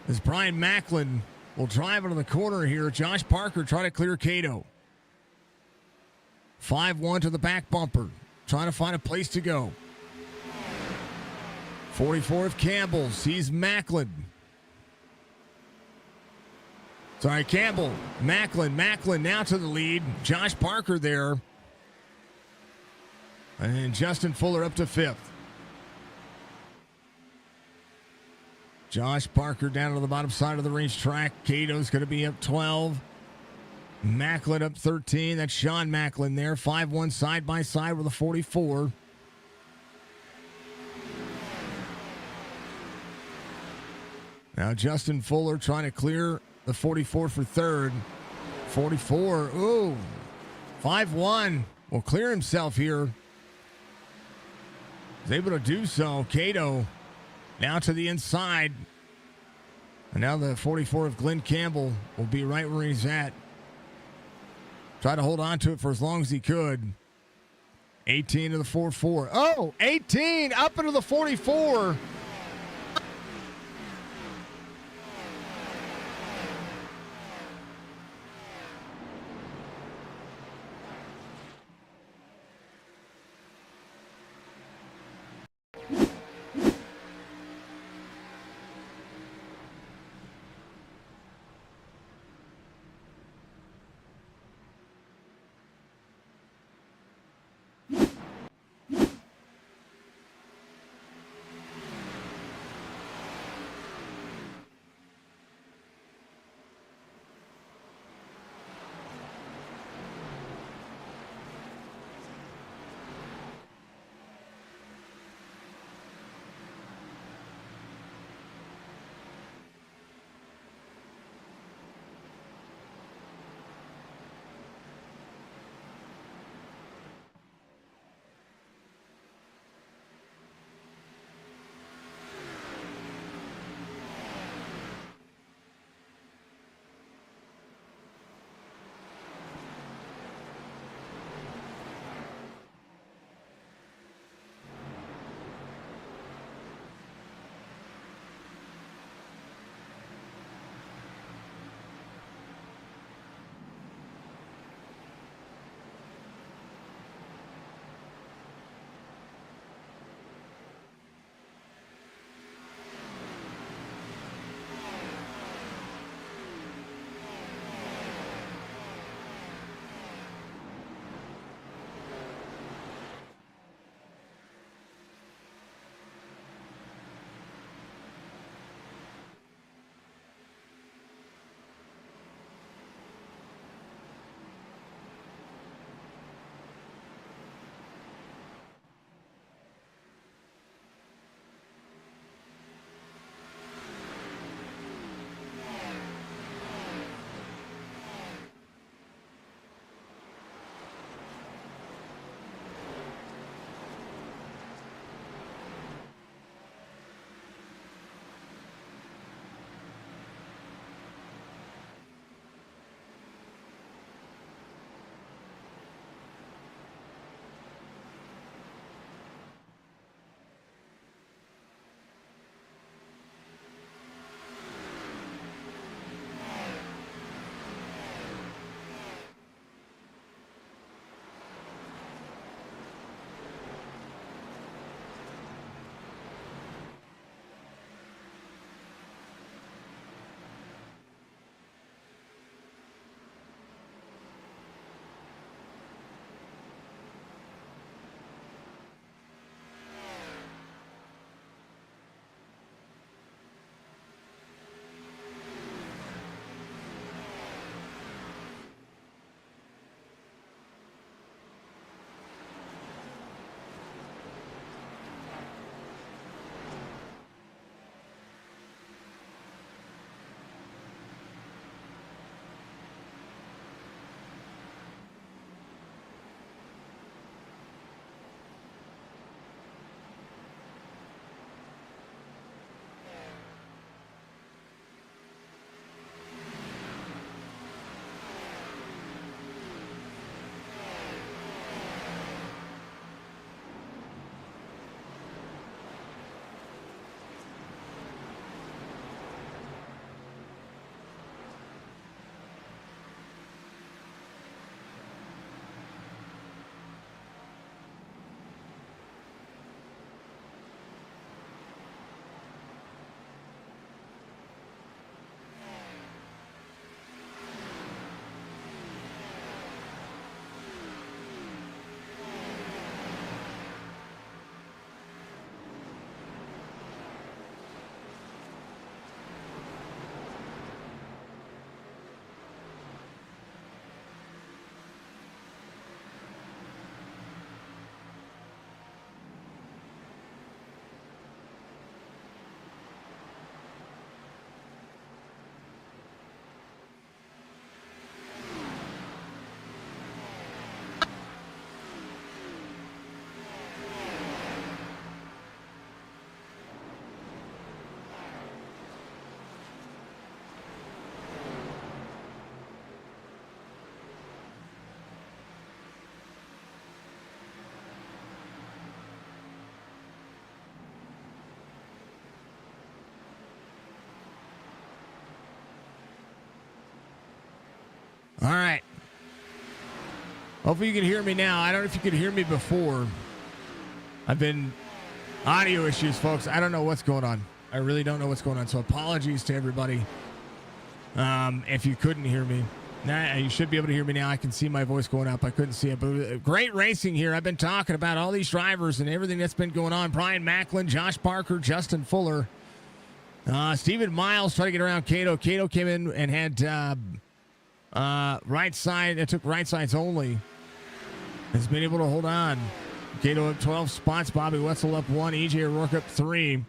S1: As Brian Macklin will drive into the corner here. Josh Parker trying to clear Cato. 5-1 to the back bumper. Trying to find a place to go. 44 of Campbell sees Macklin. Sorry, Campbell. Macklin now to the lead. Josh Parker there. And Justin Fuller up to fifth. Josh Parker down to the bottom side of the racetrack. Cato's going to be up 12. Macklin up 13. That's Sean Macklin there. 5-1 side by side with a 44. Now Justin Fuller trying to clear the 44 for third. 44, ooh, 5-1 will clear himself here. He's able to do so. Cato now to the inside. And now the 44 of Glenn Campbell will be right where he's at. Try to hold on to it for as long as he could. 18 to the 4-4. Oh, 18 up into the 44. All right. Hopefully you can hear me now. I don't know if you could hear me before. I've been audio issues, folks. I don't know what's going on. I really don't know what's going on. So apologies to everybody if you couldn't hear me. Now you should be able to hear me now. I can see my voice going up. I couldn't see it. But great racing here. I've been talking about all these drivers and everything that's been going on. Brian Macklin, Josh Parker, Justin Fuller. Stephen Miles trying to get around Cato. Cato came in and had right side. It took right sides only. Has been able to hold on. Cato up 12 spots. Bobby Wetzel up 1. EJ O'Rourke up 3.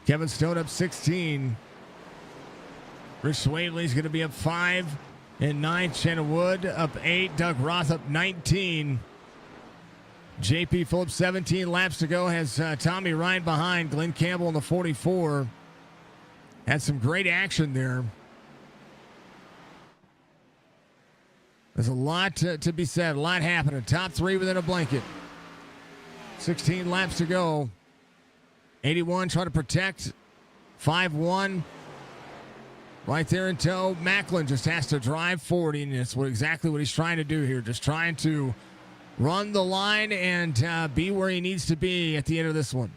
S1: Kevin Stone up 16. Rich Swavely's going to be up 5 and 9. Shannon Wood up 8. Doug Roth up 19. JP Phillips 17 laps to go. Has Tommy Ryan behind. Glenn Campbell in the 44. Had some great action there. There's a lot to be said. A lot happening. Top 3 within a blanket. 16 laps to go. 81 trying to protect. 5-1. Right there in tow. Macklin just has to drive 40, and that's exactly what he's trying to do here. Just trying to run the line and be where he needs to be at the end of this one.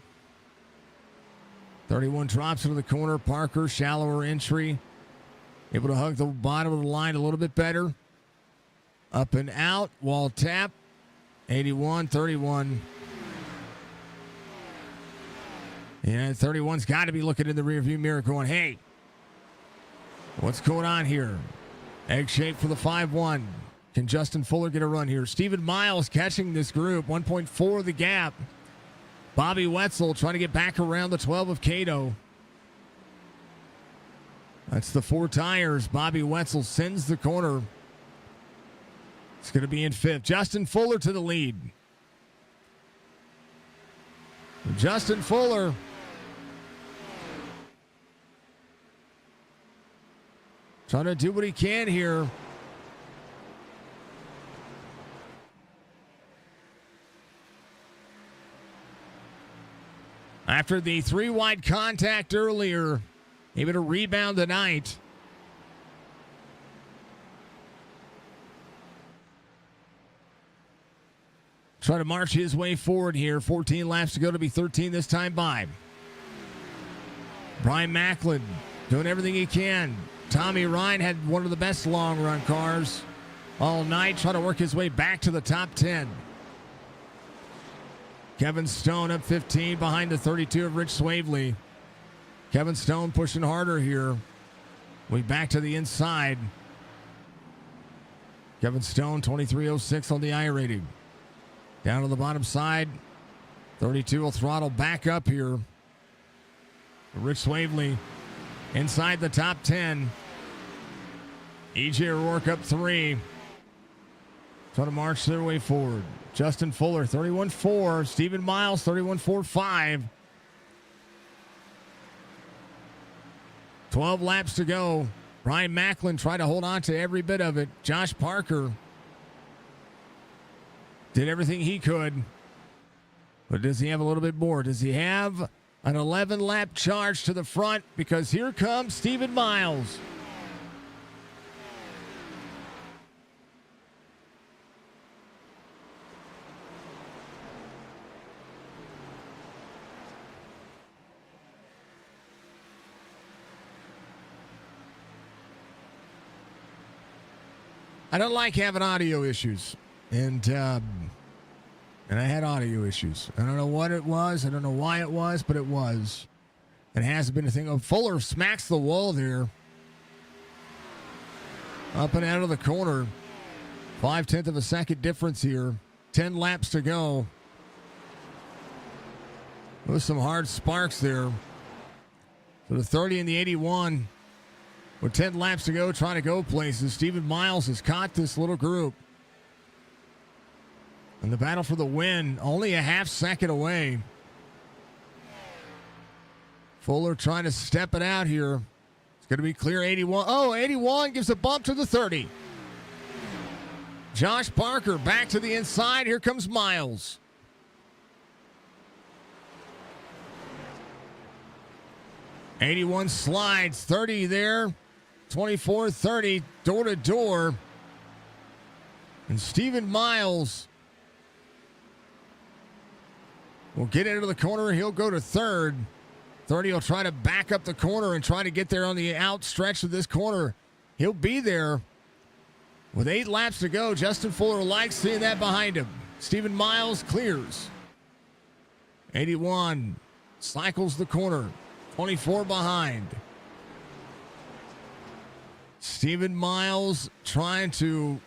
S1: 31 drops into the corner. Parker, shallower entry. Able to hug the bottom of the line a little bit better. Up and out. Wall tap. 81, 31. And 31's got to be looking in the rearview mirror going, hey, what's going on here? Egg shape for the 5-1. Can Justin Fuller get a run here? Stephen Miles catching this group. 1.4 the gap. Bobby Wetzel trying to get back around the 12 of Cato. That's the 4 tires. Bobby Wetzel sends the corner. It's going to be in 5th. Justin Fuller to the lead. Justin Fuller trying to do what he can here. After the 3-wide contact earlier, able to rebound tonight. Trying to march his way forward here. 14 laps to go to be 13 this time by. Brian Macklin doing everything he can. Tommy Ryan had one of the best long run cars all night, trying to work his way back to the top 10. Kevin Stone up 15 behind the 32 of Rich Swavely. Kevin Stone pushing harder here. We back to the inside. Kevin Stone 23.06 on the I rating. Down to the bottom side. 32 will throttle back up here. Rich Swavely inside the top 10. EJ O'Rourke up 3. Trying to march their way forward. Justin Fuller, 31.4. Stephen Miles, 31.45. 12 laps to go. Brian Macklin tried to hold on to every bit of it. Josh Parker did everything he could. But does he have a little bit more? Does he have an 11-lap charge to the front? Because here comes Stephen Miles. I don't like having audio issues, and I had audio issues. I don't know what it was. I don't know why it was, but it was. It hasn't been a thing. Oh, Fuller smacks the wall there. Up and out of the corner. 0.5 of a second difference here. 10 laps to go. With some hard sparks there. So the 30 and the 81. With 10 laps to go, trying to go places. Stephen Miles has caught this little group. And the battle for the win, only a half second away. Fuller trying to step it out here. It's going to be clear 81. Oh, 81 gives a bump to the 30. Josh Parker back to the inside. Here comes Miles. '81 slides, 30 there. 24-30, door to door. And Stephen Miles will get into the corner. He'll go to third. 30 will try to back up the corner and try to get there on the outstretch of this corner. He'll be there with 8 laps to go. Justin Fuller likes seeing that behind him. Stephen Miles clears. 81 cycles the corner. 24 behind. Stephen Miles trying to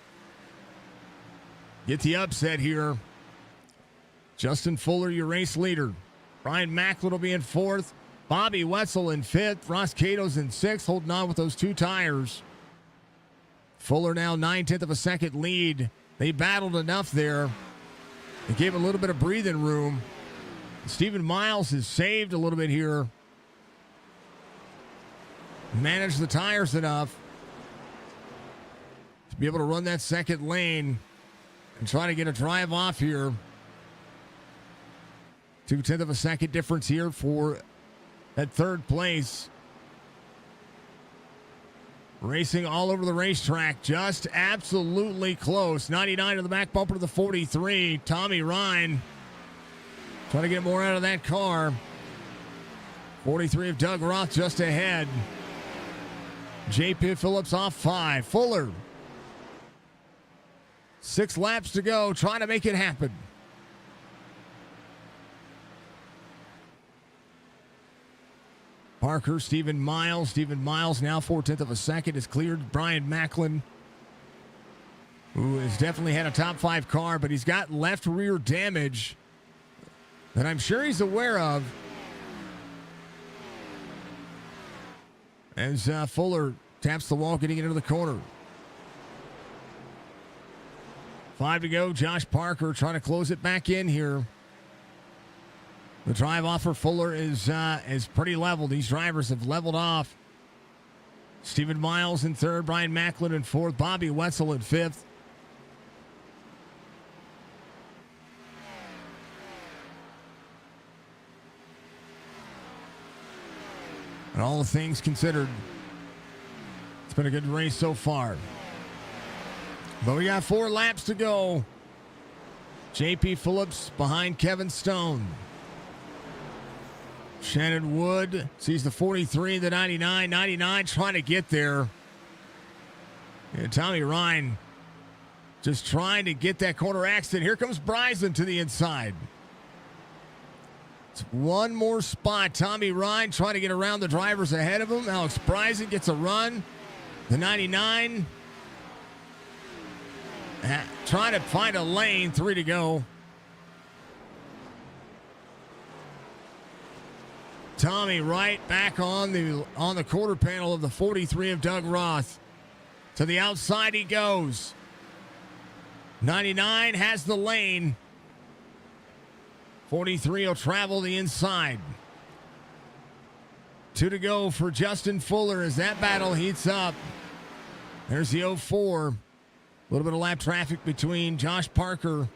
S1: get the upset here. Justin Fuller, your race leader. Brian Macklin will be in 4th. Bobby Wetzel in 5th. Ross Cato's in 6th, holding on with those 2 tires. Fuller now 9/10 of a second lead. They battled enough there. They gave a little bit of breathing room. Stephen Miles has saved a little bit here. Managed the tires enough to be able to run that second lane and try to get a drive off here. 2/10 of a second difference here for that 3rd place. Racing all over the racetrack, just absolutely close. 99 to the back bumper to the 43. Tommy Ryan trying to get more out of that car. 43 of Doug Roth just ahead. J.P. Phillips off 5. Fuller. 6 laps to go, trying to make it happen. Parker, Stephen Miles. Stephen Miles now 4/10 of a second has cleared Brian Macklin, who has definitely had a top 5 car, but he's got left rear damage that I'm sure he's aware of. As Fuller taps the wall, getting into the corner. 5 to go. Josh Parker trying to close it back in here. The drive off for Fuller is pretty level. These drivers have leveled off. Stephen Miles in 3rd, Brian Macklin in 4th, Bobby Wetzel in 5th. And all the things considered, it's been a good race so far. But we got 4 laps to go. J.P. Phillips behind Kevin Stone. Shannon Wood sees the 43, the 99. 99 trying to get there. And Tommy Ryan just trying to get that corner exit. Here comes Bryson to the inside. It's one more spot. Tommy Ryan trying to get around the drivers ahead of him. Alex Bryson gets a run. The 99 trying to find a lane. 3 to go. Tommy right back on the quarter panel of the 43 of Doug Roth. To the outside he goes. 99 has the lane. 43 will travel the inside. 2 to go for Justin Fuller as that battle heats up. There's the 04. A little bit of lap traffic between Josh Parker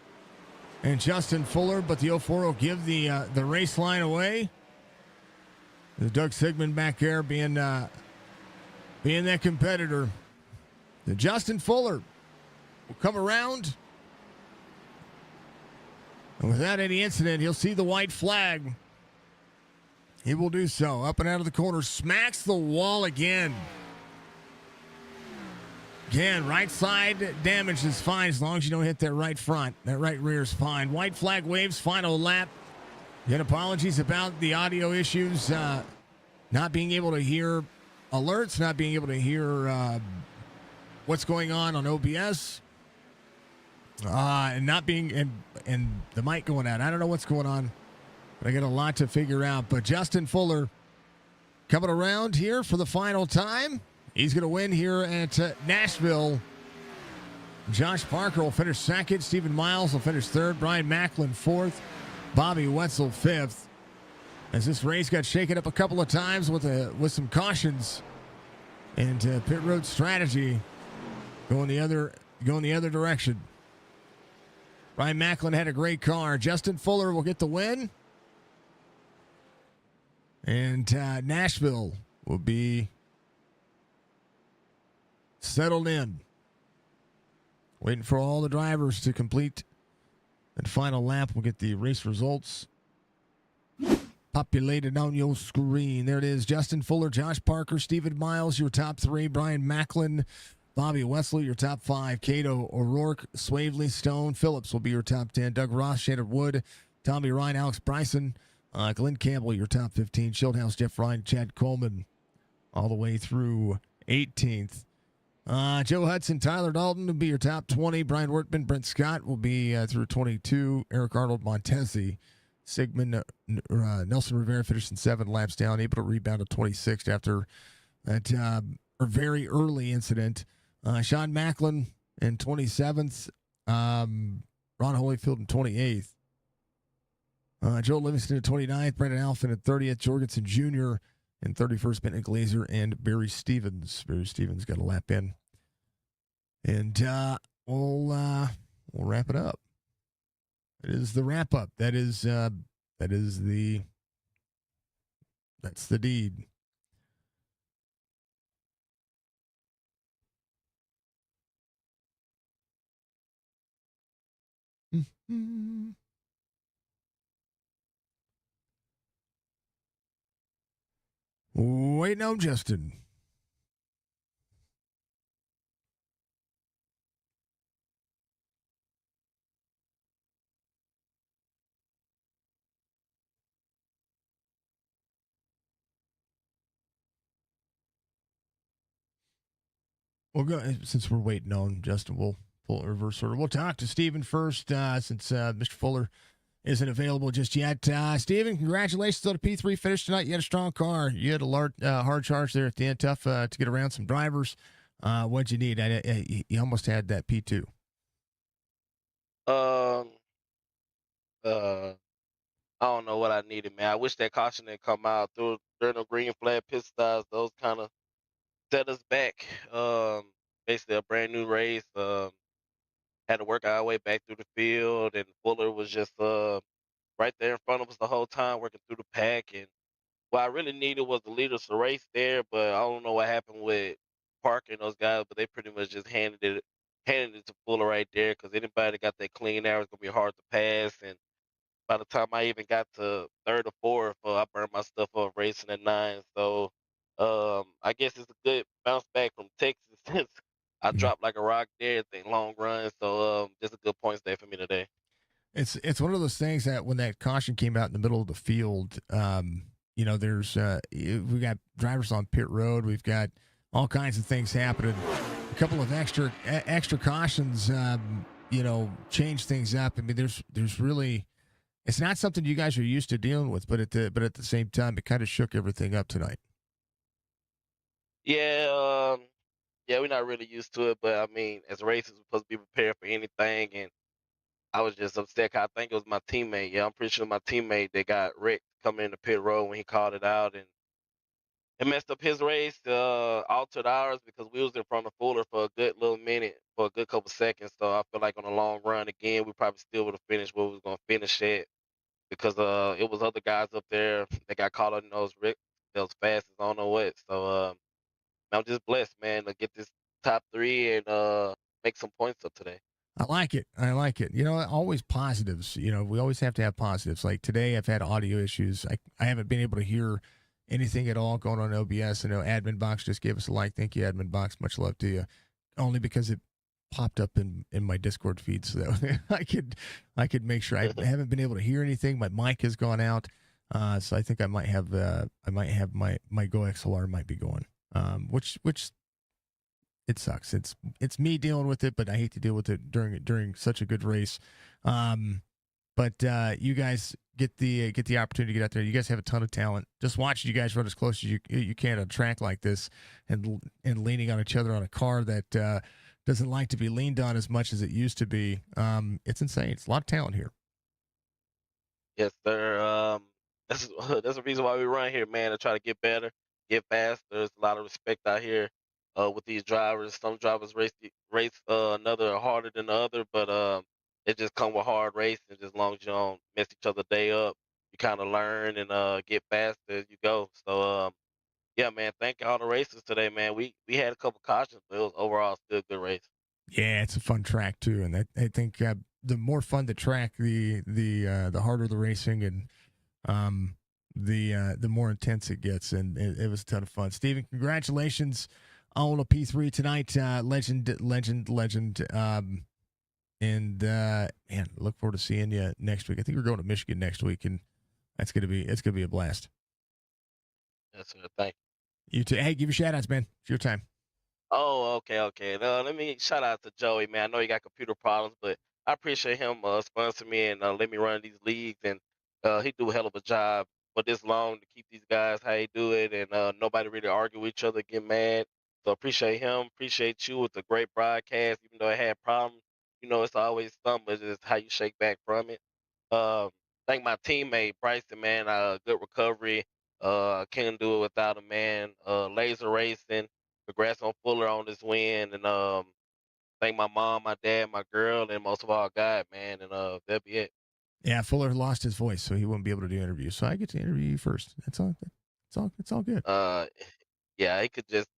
S1: and Justin Fuller, but the 04 will give the race line away. There's Doug Sigmund back there being that competitor. The Justin Fuller will come around. And without any incident, he'll see the white flag. He will do so. Up and out of the corner. Smacks the wall again. Again, right side damage is fine as long as you don't hit that right front. That right rear is fine. White flag waves, final lap. Again, apologies about the audio issues. Not being able to hear alerts, not being able to hear what's going on OBS. And not being and the mic going out. I don't know what's going on, but I got a lot to figure out. But Justin Fuller coming around here for the final time. He's going to win here at Nashville. Josh Parker will finish 2nd. Stephen Miles will finish 3rd. Brian Macklin 4th. Bobby Wetzel 5th. As this race got shaken up a couple of times with some cautions and pit road strategy going the other direction. Brian Macklin had a great car. Justin Fuller will get the win. And Nashville will be settled in. Waiting for all the drivers to complete that final lap. We'll get the race results populated on your screen. There it is. Justin Fuller, Josh Parker, Stephen Miles, your top three. Brian Macklin, Bobby Wesley, your top five. Cato O'Rourke, Swavely, Stone, Phillips will be your top 10. Doug Ross, Shannon Wood, Tommy Ryan, Alex Bryson, Glenn Campbell, your top 15. Schildhouse, Jeff Ryan, Chad Coleman, all the way through 18th. Joe Hudson, Tyler Dalton will be your top 20. Brian Wortman, Brent Scott will be through 22. Eric Arnold, Montesi, Sigmund, Nelson Rivera finished in 7 laps down, able to rebound to 26th after that very early incident. Sean Macklin in 27th. Ron Holyfield in 28th. Joe Livingston in 29th. Brandon Alphin in 30th. Jorgensen Jr. in 31st. Bentley Glazer and Barry Stevens. Barry Stevens got a lap in. And we'll wrap it up. It is the wrap up. That's the deed. Wait, no, Justin. We'll go since we're waiting on Justin. We'll pull a reverse order. We'll talk to Steven first, since Mr. Fuller isn't available just yet. Steven, congratulations on the P3 finish tonight. You had a strong car. You had a hard charge there at the end. Tough to get around some drivers. What'd you need? You almost had that P2.
S3: Um, I don't know what I needed, man. I wish that caution didn't come out during the green flag pit stops. Those kind of set us back. Basically a brand new race. Had to work our way back through the field, and Fuller was just right there in front of us the whole time, working through the pack. And what I really needed was the leaders to race there, but I don't know what happened with Parker and those guys, but they pretty much just handed it to Fuller right there, because anybody that got that clean air is gonna be hard to pass. And by the time I even got to third or fourth, I burned my stuff up racing at 9. So I guess it's a good bounce back from Texas since I
S1: Mhm.
S3: dropped like a rock there at the long run. So just a good points day for me today.
S1: It's one of those things that when that caution came out in the middle of the field, there's we got drivers on pit road, we've got all kinds of things happening. A couple of extra cautions, change things up. I mean, there's really it's not something you guys are used to dealing with, but at the same time, it kind of shook everything up tonight.
S3: Yeah, yeah, we're not really used to it, but I mean, as racers, we're supposed to be prepared for anything. And I was just upset 'cause I think it was my teammate. Yeah, I'm pretty sure my teammate that got wrecked coming in the pit road when he called it out, and it messed up his race, altered ours because we was in front of Fuller for a good little minute, for a good couple seconds. So I feel like on a long run again, we probably still would have finished where we was gonna finish at, because it was other guys up there that got caught up in those wrecks, those fast as I don't know what. So I'm just blessed, man, to get this top three and make some points up today.
S1: I like it. I like it. Always positives. We always have to have positives. Like today, I've had audio issues. I haven't been able to hear anything at all going on OBS. I know Admin Box just gave us a like. Thank you, Admin Box. Much love to you. Only because it popped up in my Discord feed, so that I could make sure. I haven't been able to hear anything. My mic has gone out, so I think I might have my Go XLR might be going, which it sucks. It's me dealing with it, but I hate to deal with it during such a good race. But you guys get the opportunity to get out there. You guys have a ton of talent. Just watching you guys run as close as you can on a track like this, and leaning on each other on a car that doesn't like to be leaned on as much as it used to be. It's insane. It's a lot of talent here.
S3: Yes, sir. That's that's the reason why we run here, man, to try to get better, get faster. There's a lot of respect out here with these drivers. Some drivers race another harder than the other, but it just come with hard racing. Just as long as you don't mess each other day up, you kind of learn and get faster as you go. So yeah, man, thank all the racers today, man. We had a couple cautions, but it was overall still a good race.
S1: Yeah, it's a fun track too, and I think the more fun the track, the harder the racing, and um, the more intense it gets, and it was a ton of fun. Steven, congratulations on a P3 tonight, legend. And man, look forward to seeing you next week. I think we're going to Michigan next week, and it's gonna be a blast.
S3: Yes, sir. Thank you.
S1: You too. Hey, give your shout outs, man. It's your time.
S3: Oh, okay, okay. Let me shout out to Joey, man. I know he got computer problems, but I appreciate him sponsoring me and let me run these leagues. And he do a hell of a job for this long to keep these guys how he do it, and nobody really argue with each other, get mad. So appreciate him. Appreciate you with the great broadcast, even though it had problems. It's always something, but it's just how you shake back from it. Um, thank my teammate Bryson, man. Good recovery. Couldn't do it without him, man. Laser racing. Congrats on Fuller on this win, and thank my mom, my dad, my girl, and most of all God, man. And that'll be it.
S1: Yeah, Fuller lost his voice, so he wouldn't be able to do interviews. So I get to interview you first. That's all. It's all good.
S3: Yeah, he could just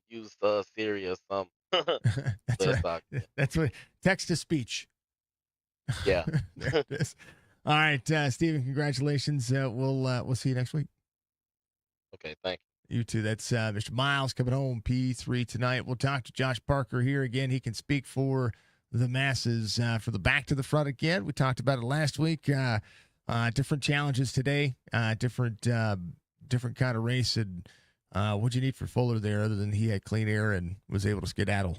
S3: use Siri or something, but
S1: That's
S3: it's
S1: right.
S3: all good.
S1: That's what text to speech.
S3: Yeah.
S1: There it is. All right, Steven, congratulations. We'll see you next week.
S3: Okay, thank
S1: You too. That's Mr. Miles coming home P3 tonight. We'll talk to Josh Parker here again. He can speak for the masses for the back to the front again. We talked about it last week. Different challenges today. Different kind of race. And what'd you need for Fuller there, other than he had clean air and was able to skedaddle?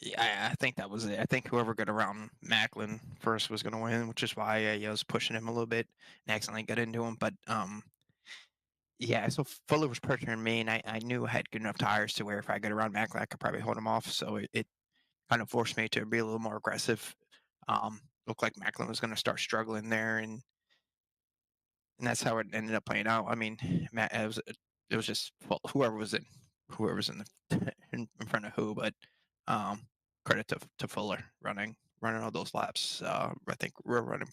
S4: Yeah, I think that was it. I think whoever got around Macklin first was going to win, which is why I was pushing him a little bit and accidentally got into him. But yeah, so Fuller was pressuring me, and I knew I had good enough tires to where if I got around Macklin, I could probably hold him off. So it kind of forced me to be a little more aggressive. Looked like Macklin was going to start struggling there, and that's how it ended up playing out. I mean, it was just whoever was in the in front of who, but um, credit to Fuller running all those laps. I think we're running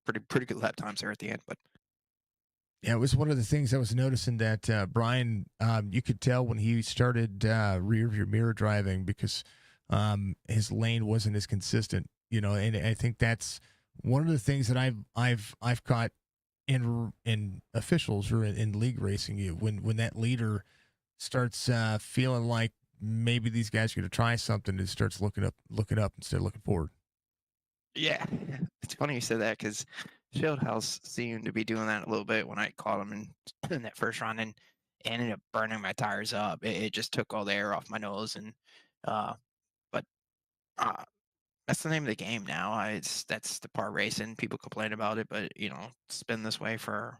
S4: pretty good lap times there at the end, but
S1: Yeah, it was one of the things I was noticing that Brian, you could tell when he started rear view mirror driving because his lane wasn't as consistent, and I think that's one of the things that I've caught in officials or in league racing. When that leader starts feeling like maybe these guys are going to try something, it starts looking up instead of looking forward.
S4: yeah, it's funny you said that because Fieldhouse seemed to be doing that a little bit when I caught him in that first run and ended up burning my tires up. It just took all the air off my nose, and uh, but uh, that's the name of the game now. That's the part racing. People complain about it, but it's been this way for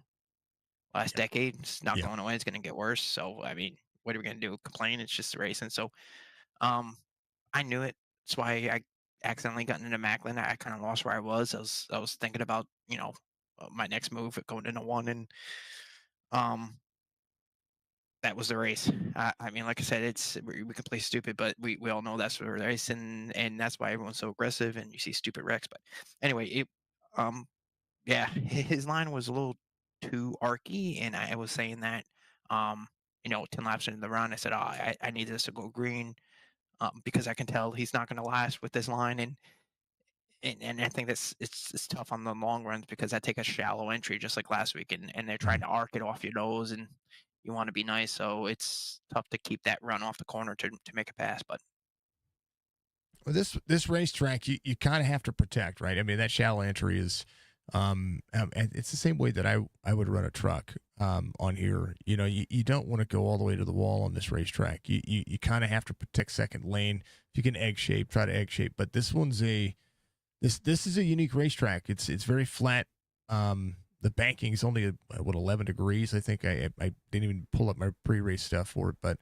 S4: last
S1: Yeah.
S4: decade. It's not
S1: Yeah.
S4: going away. It's going to get worse. So I mean, what are we going to do? Complain? It's just racing. So um, I knew it. That's why I accidentally got into Macklin. I kind of lost where I was. I was thinking about my next move at going into one, and um, that was the race. I mean, like I said, we can play stupid, but we all know that's the race, and that's why everyone's so aggressive, and you see stupid wrecks. But anyway, um yeah, his line was a little too arky, and I was saying that 10 laps into the run, I said, oh, I need this to go green because I can tell he's not going to last with this line, and I think it's tough on the long runs because I take a shallow entry just like last week, and they're trying to arc it off your nose, and you want to be nice, so it's tough to keep that run off the corner to make a pass. But
S1: Well, this racetrack, you kind of have to protect, right? I mean, that shallow entry is, and it's the same way that I would run a truck on here. You don't want to go all the way to the wall on this racetrack. You kind of have to protect second lane. If you can egg shape, try to egg shape. But this is a unique racetrack. It's very flat. The banking is only 11 degrees. I think I didn't even pull up my pre-race stuff for it, but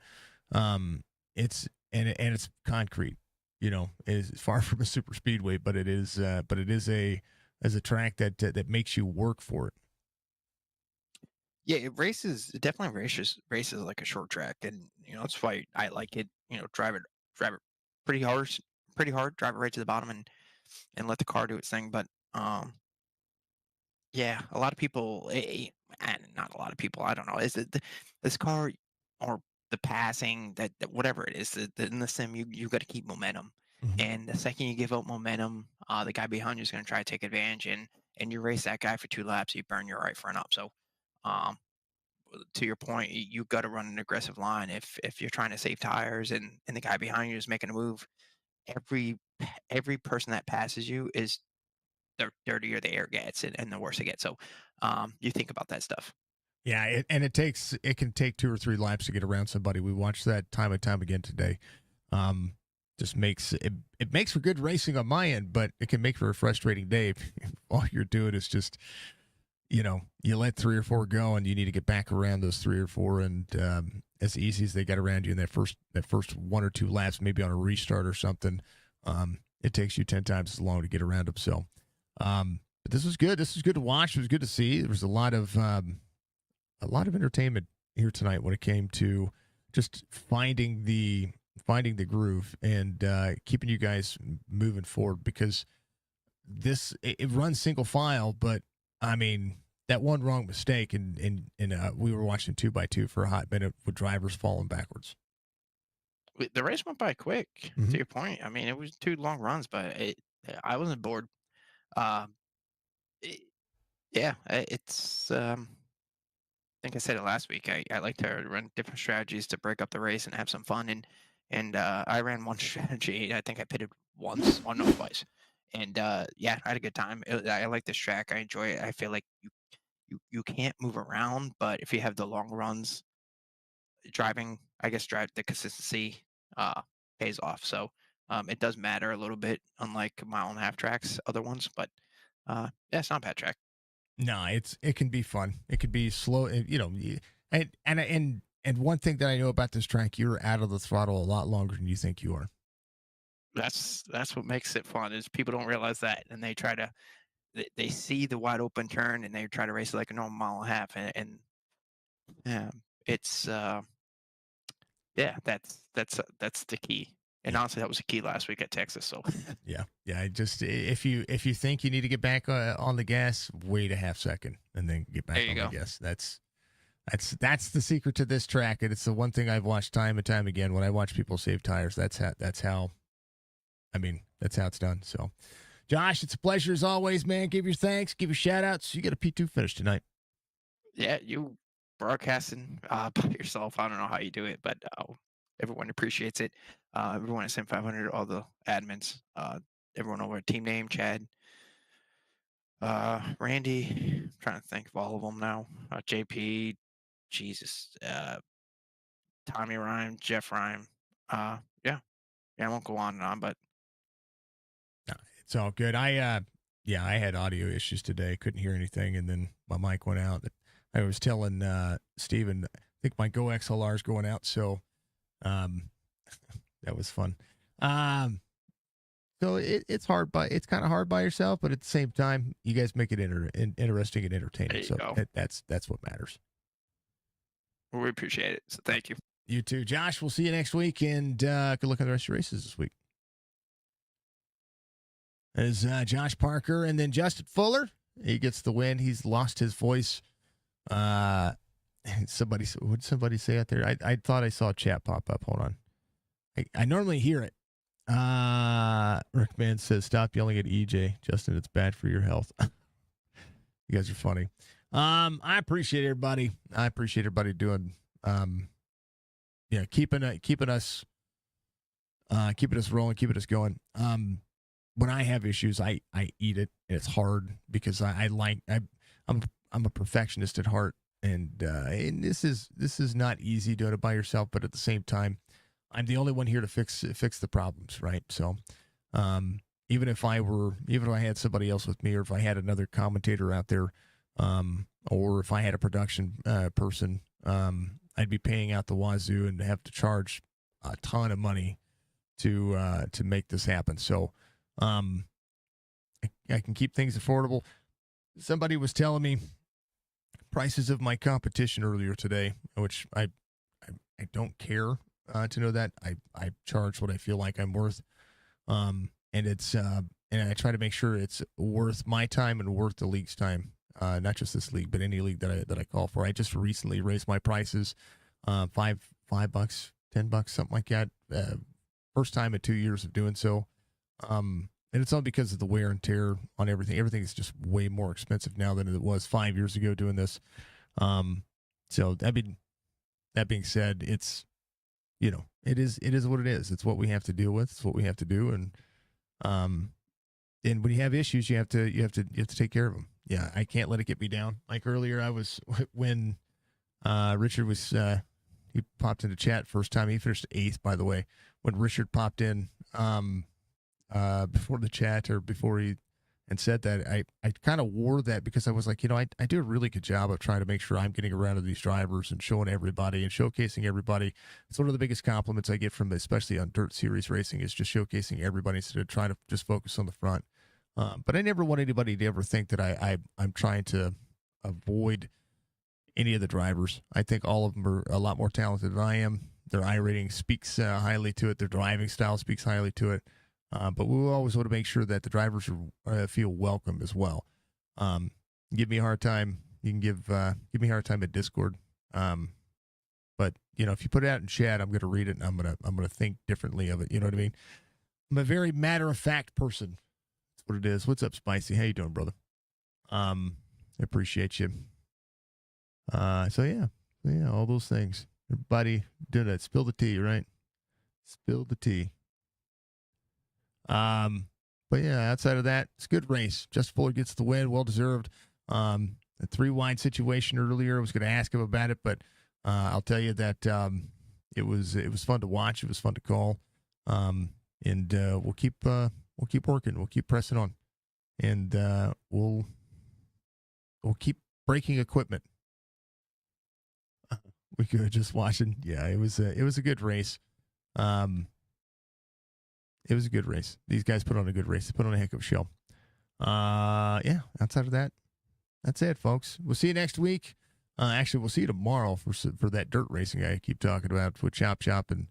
S1: it's and it's concrete. Is far from a super speedway, but it is a track that makes you work for it.
S4: yeah, it definitely races like a short track, and that's why I like it. Drive it pretty hard, drive it right to the bottom, and let the car do its thing. But yeah, a lot of people, and not a lot of people, I don't know. Is it this car or the passing, that whatever it is, in the sim, you got to keep momentum.
S1: Mhm.
S4: And the second you give up momentum, the guy behind you is going to try to take advantage, and you race that guy for 2 laps, you burn your right front up. So, um, to your point, you got to run an aggressive line if you're trying to save tires, and the guy behind you is making a move. Every person that passes you is the dirtier the air gets, and the worse it gets. So, you think about that stuff.
S1: Yeah, it can take 2 or 3 laps to get around somebody. We watched that time and time again today. Just makes it makes for good racing on my end, but it can make for a frustrating day if all you're doing is just, you let 3 or 4 go and you need to get back around those 3 or 4, and as easy as they get around you in that first 1 or 2 laps, maybe on a restart or something, it takes you 10 times as long to get around them. So, but this was good. This was good to watch. It was good to see. There was a lot of entertainment here tonight when it came to just finding the groove and keeping you guys moving forward, because it runs single file, but I mean, that one wrong mistake and we were watching 2x2 for a hot minute with drivers falling backwards.
S4: The race went by quick.
S1: Mhm.
S4: To your point, I mean, it was 2 long runs, but I wasn't bored. Um, it, yeah, it's I think I said it last week. I like to run different strategies to break up the race and have some fun. And I ran one strategy. I think I pitted once, or no, twice. And yeah, I had a good time. I like this track. I enjoy it. I feel like you can't move around, but if you have the long runs, driving, I guess, drive the consistency pays off. So it does matter a little bit, unlike mile-and-a-half tracks, other ones. But yeah, it's not a bad track.
S1: No, it can be fun. It can be slow, and one thing that I know about this track, you're out of the throttle a lot longer than you think you are.
S4: That's what makes it fun, is people don't realize that, and they see the wide open turn, and they try to race it like a normal mile-and-a-half, and it's yeah, that's the key. And
S1: Yeah.
S4: honestly, that was the key last week at Texas. So
S1: Yeah, yeah. Just if you think you need to get back on the gas, wait a half second and then get back
S4: there you
S1: on
S4: go.
S1: the gas. That's the secret to this track, and it's the one thing I've watched time and time again when I watch people save tires. That's how. I mean, that's how it's done. So, Josh, it's a pleasure as always, man. Give your thanks, give your shout outs. You got a P2 finish tonight.
S4: Yeah, you broadcasting by yourself. I don't know how you do it, but everyone appreciates it. Everyone at SIM500, all the admins, everyone over at Team Name, Chad, Randy. I'm trying to think of all of them now. JP, Jesus, Tommy Rhyme, Jeff Rhyme. Yeah, I won't go on and on, but
S1: No, it's all good. I had audio issues today. Couldn't hear anything, and then my mic went out. I was telling Steven, I think my Go XLR is going out, so that was fun. So it's kind of hard by yourself, but at the same time, you guys make it interesting and entertaining.
S4: there you
S1: So
S4: go.
S1: that's what matters.
S4: We appreciate it. So thank you.
S1: You too, Josh. We'll see you next week, and good luck on the rest of your races this week. As Josh Parker, and then Justin Fuller, he gets the win. He's lost his voice. What did somebody say out there? I thought I saw a chat pop up. Hold on. I normally hear it. Rickman says, stop yelling at EJ. Justin, it's bad for your health. You guys are funny. I appreciate everybody. I appreciate everybody doing, keeping us rolling, keeping us going. When I have issues, I eat it. And it's hard because I'm a perfectionist at heart, and this is not easy doing it by yourself. But at the same time, I'm the only one here to fix the problems, right? So, even if I had somebody else with me, or if I had another commentator out there, or if I had a production person, I'd be paying out the wazoo and have to charge a ton of money to make this happen. So, I can keep things affordable. Somebody was telling me prices of my competition earlier today, which I don't care to know that. I charge what I feel like I'm worth, and it's and I try to make sure it's worth my time and worth the league's time. Not just this league, but any league that I call for. I just recently raised my prices 5 $5, $10, something like that. First time in 2 years of doing so. And it's all because of the wear and tear on everything. Everything is just way more expensive now than it was 5 years ago doing this. So I mean, that being said, it's, it is what it is. It's what we have to deal with. It's what we have to do. And when you have issues, you have to take care of them. Yeah. I can't let it get me down. Like earlier, when Richard was, he popped into chat first time. He finished 8th, by the way, when Richard popped in, before the chat or before he and said that, I kind of wore that because I was like, I do a really good job of trying to make sure I'm getting around to these drivers and showing everybody and showcasing everybody. It's one of the biggest compliments I get from, especially on dirt series racing, is just showcasing everybody instead of trying to just focus on the front. But I never want anybody to ever think that I'm trying to avoid any of the drivers. I think all of them are a lot more talented than I am. Their iRating speaks highly to it. Their driving style speaks highly to it. But we always want to make sure that the drivers feel welcome as well. Give me a hard time. You can give me a hard time at Discord. But if you put it out in chat, I'm going to read it and I'm going to think differently of it. You know what I mean? I'm a very matter of fact person. That's what it is. What's up, Spicy? How you doing, brother? I appreciate you. So yeah, all those things. Everybody doing that. Spill the tea, right? Spill the tea. But yeah, outside of that, it's a good race. Justin Fuller gets the win, well deserved. A 3-wide situation earlier. I was going to ask him about it, but I'll tell you that it was fun to watch. It was fun to call. And we'll keep working. We'll keep pressing on, and we'll keep breaking equipment. We could just watching. Yeah, it was a good race. It was a good race. These guys put on a good race. They put on a heck of a show. Yeah, outside of that, that's it, folks. We'll see you next week. Actually, we'll see you tomorrow for that dirt racing I keep talking about with Chop Chop and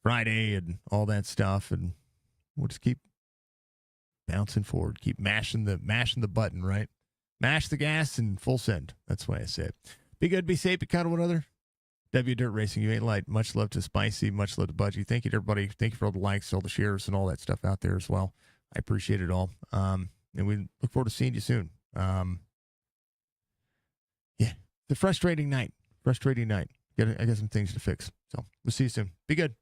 S1: Friday and all that stuff. And we'll just keep bouncing forward. Keep mashing the button, right? Mash the gas and full send. That's why I say it. Be good, be safe, be kind to one another. W Dirt Racing, you ain't light. Much love to Spicy. Much love to Budgie. Thank you to everybody. Thank you for all the likes, all the shares, and all that stuff out there as well. I appreciate it all. And we look forward to seeing you soon. Yeah, it's a frustrating night. I got some things to fix. So we'll see you soon. Be good.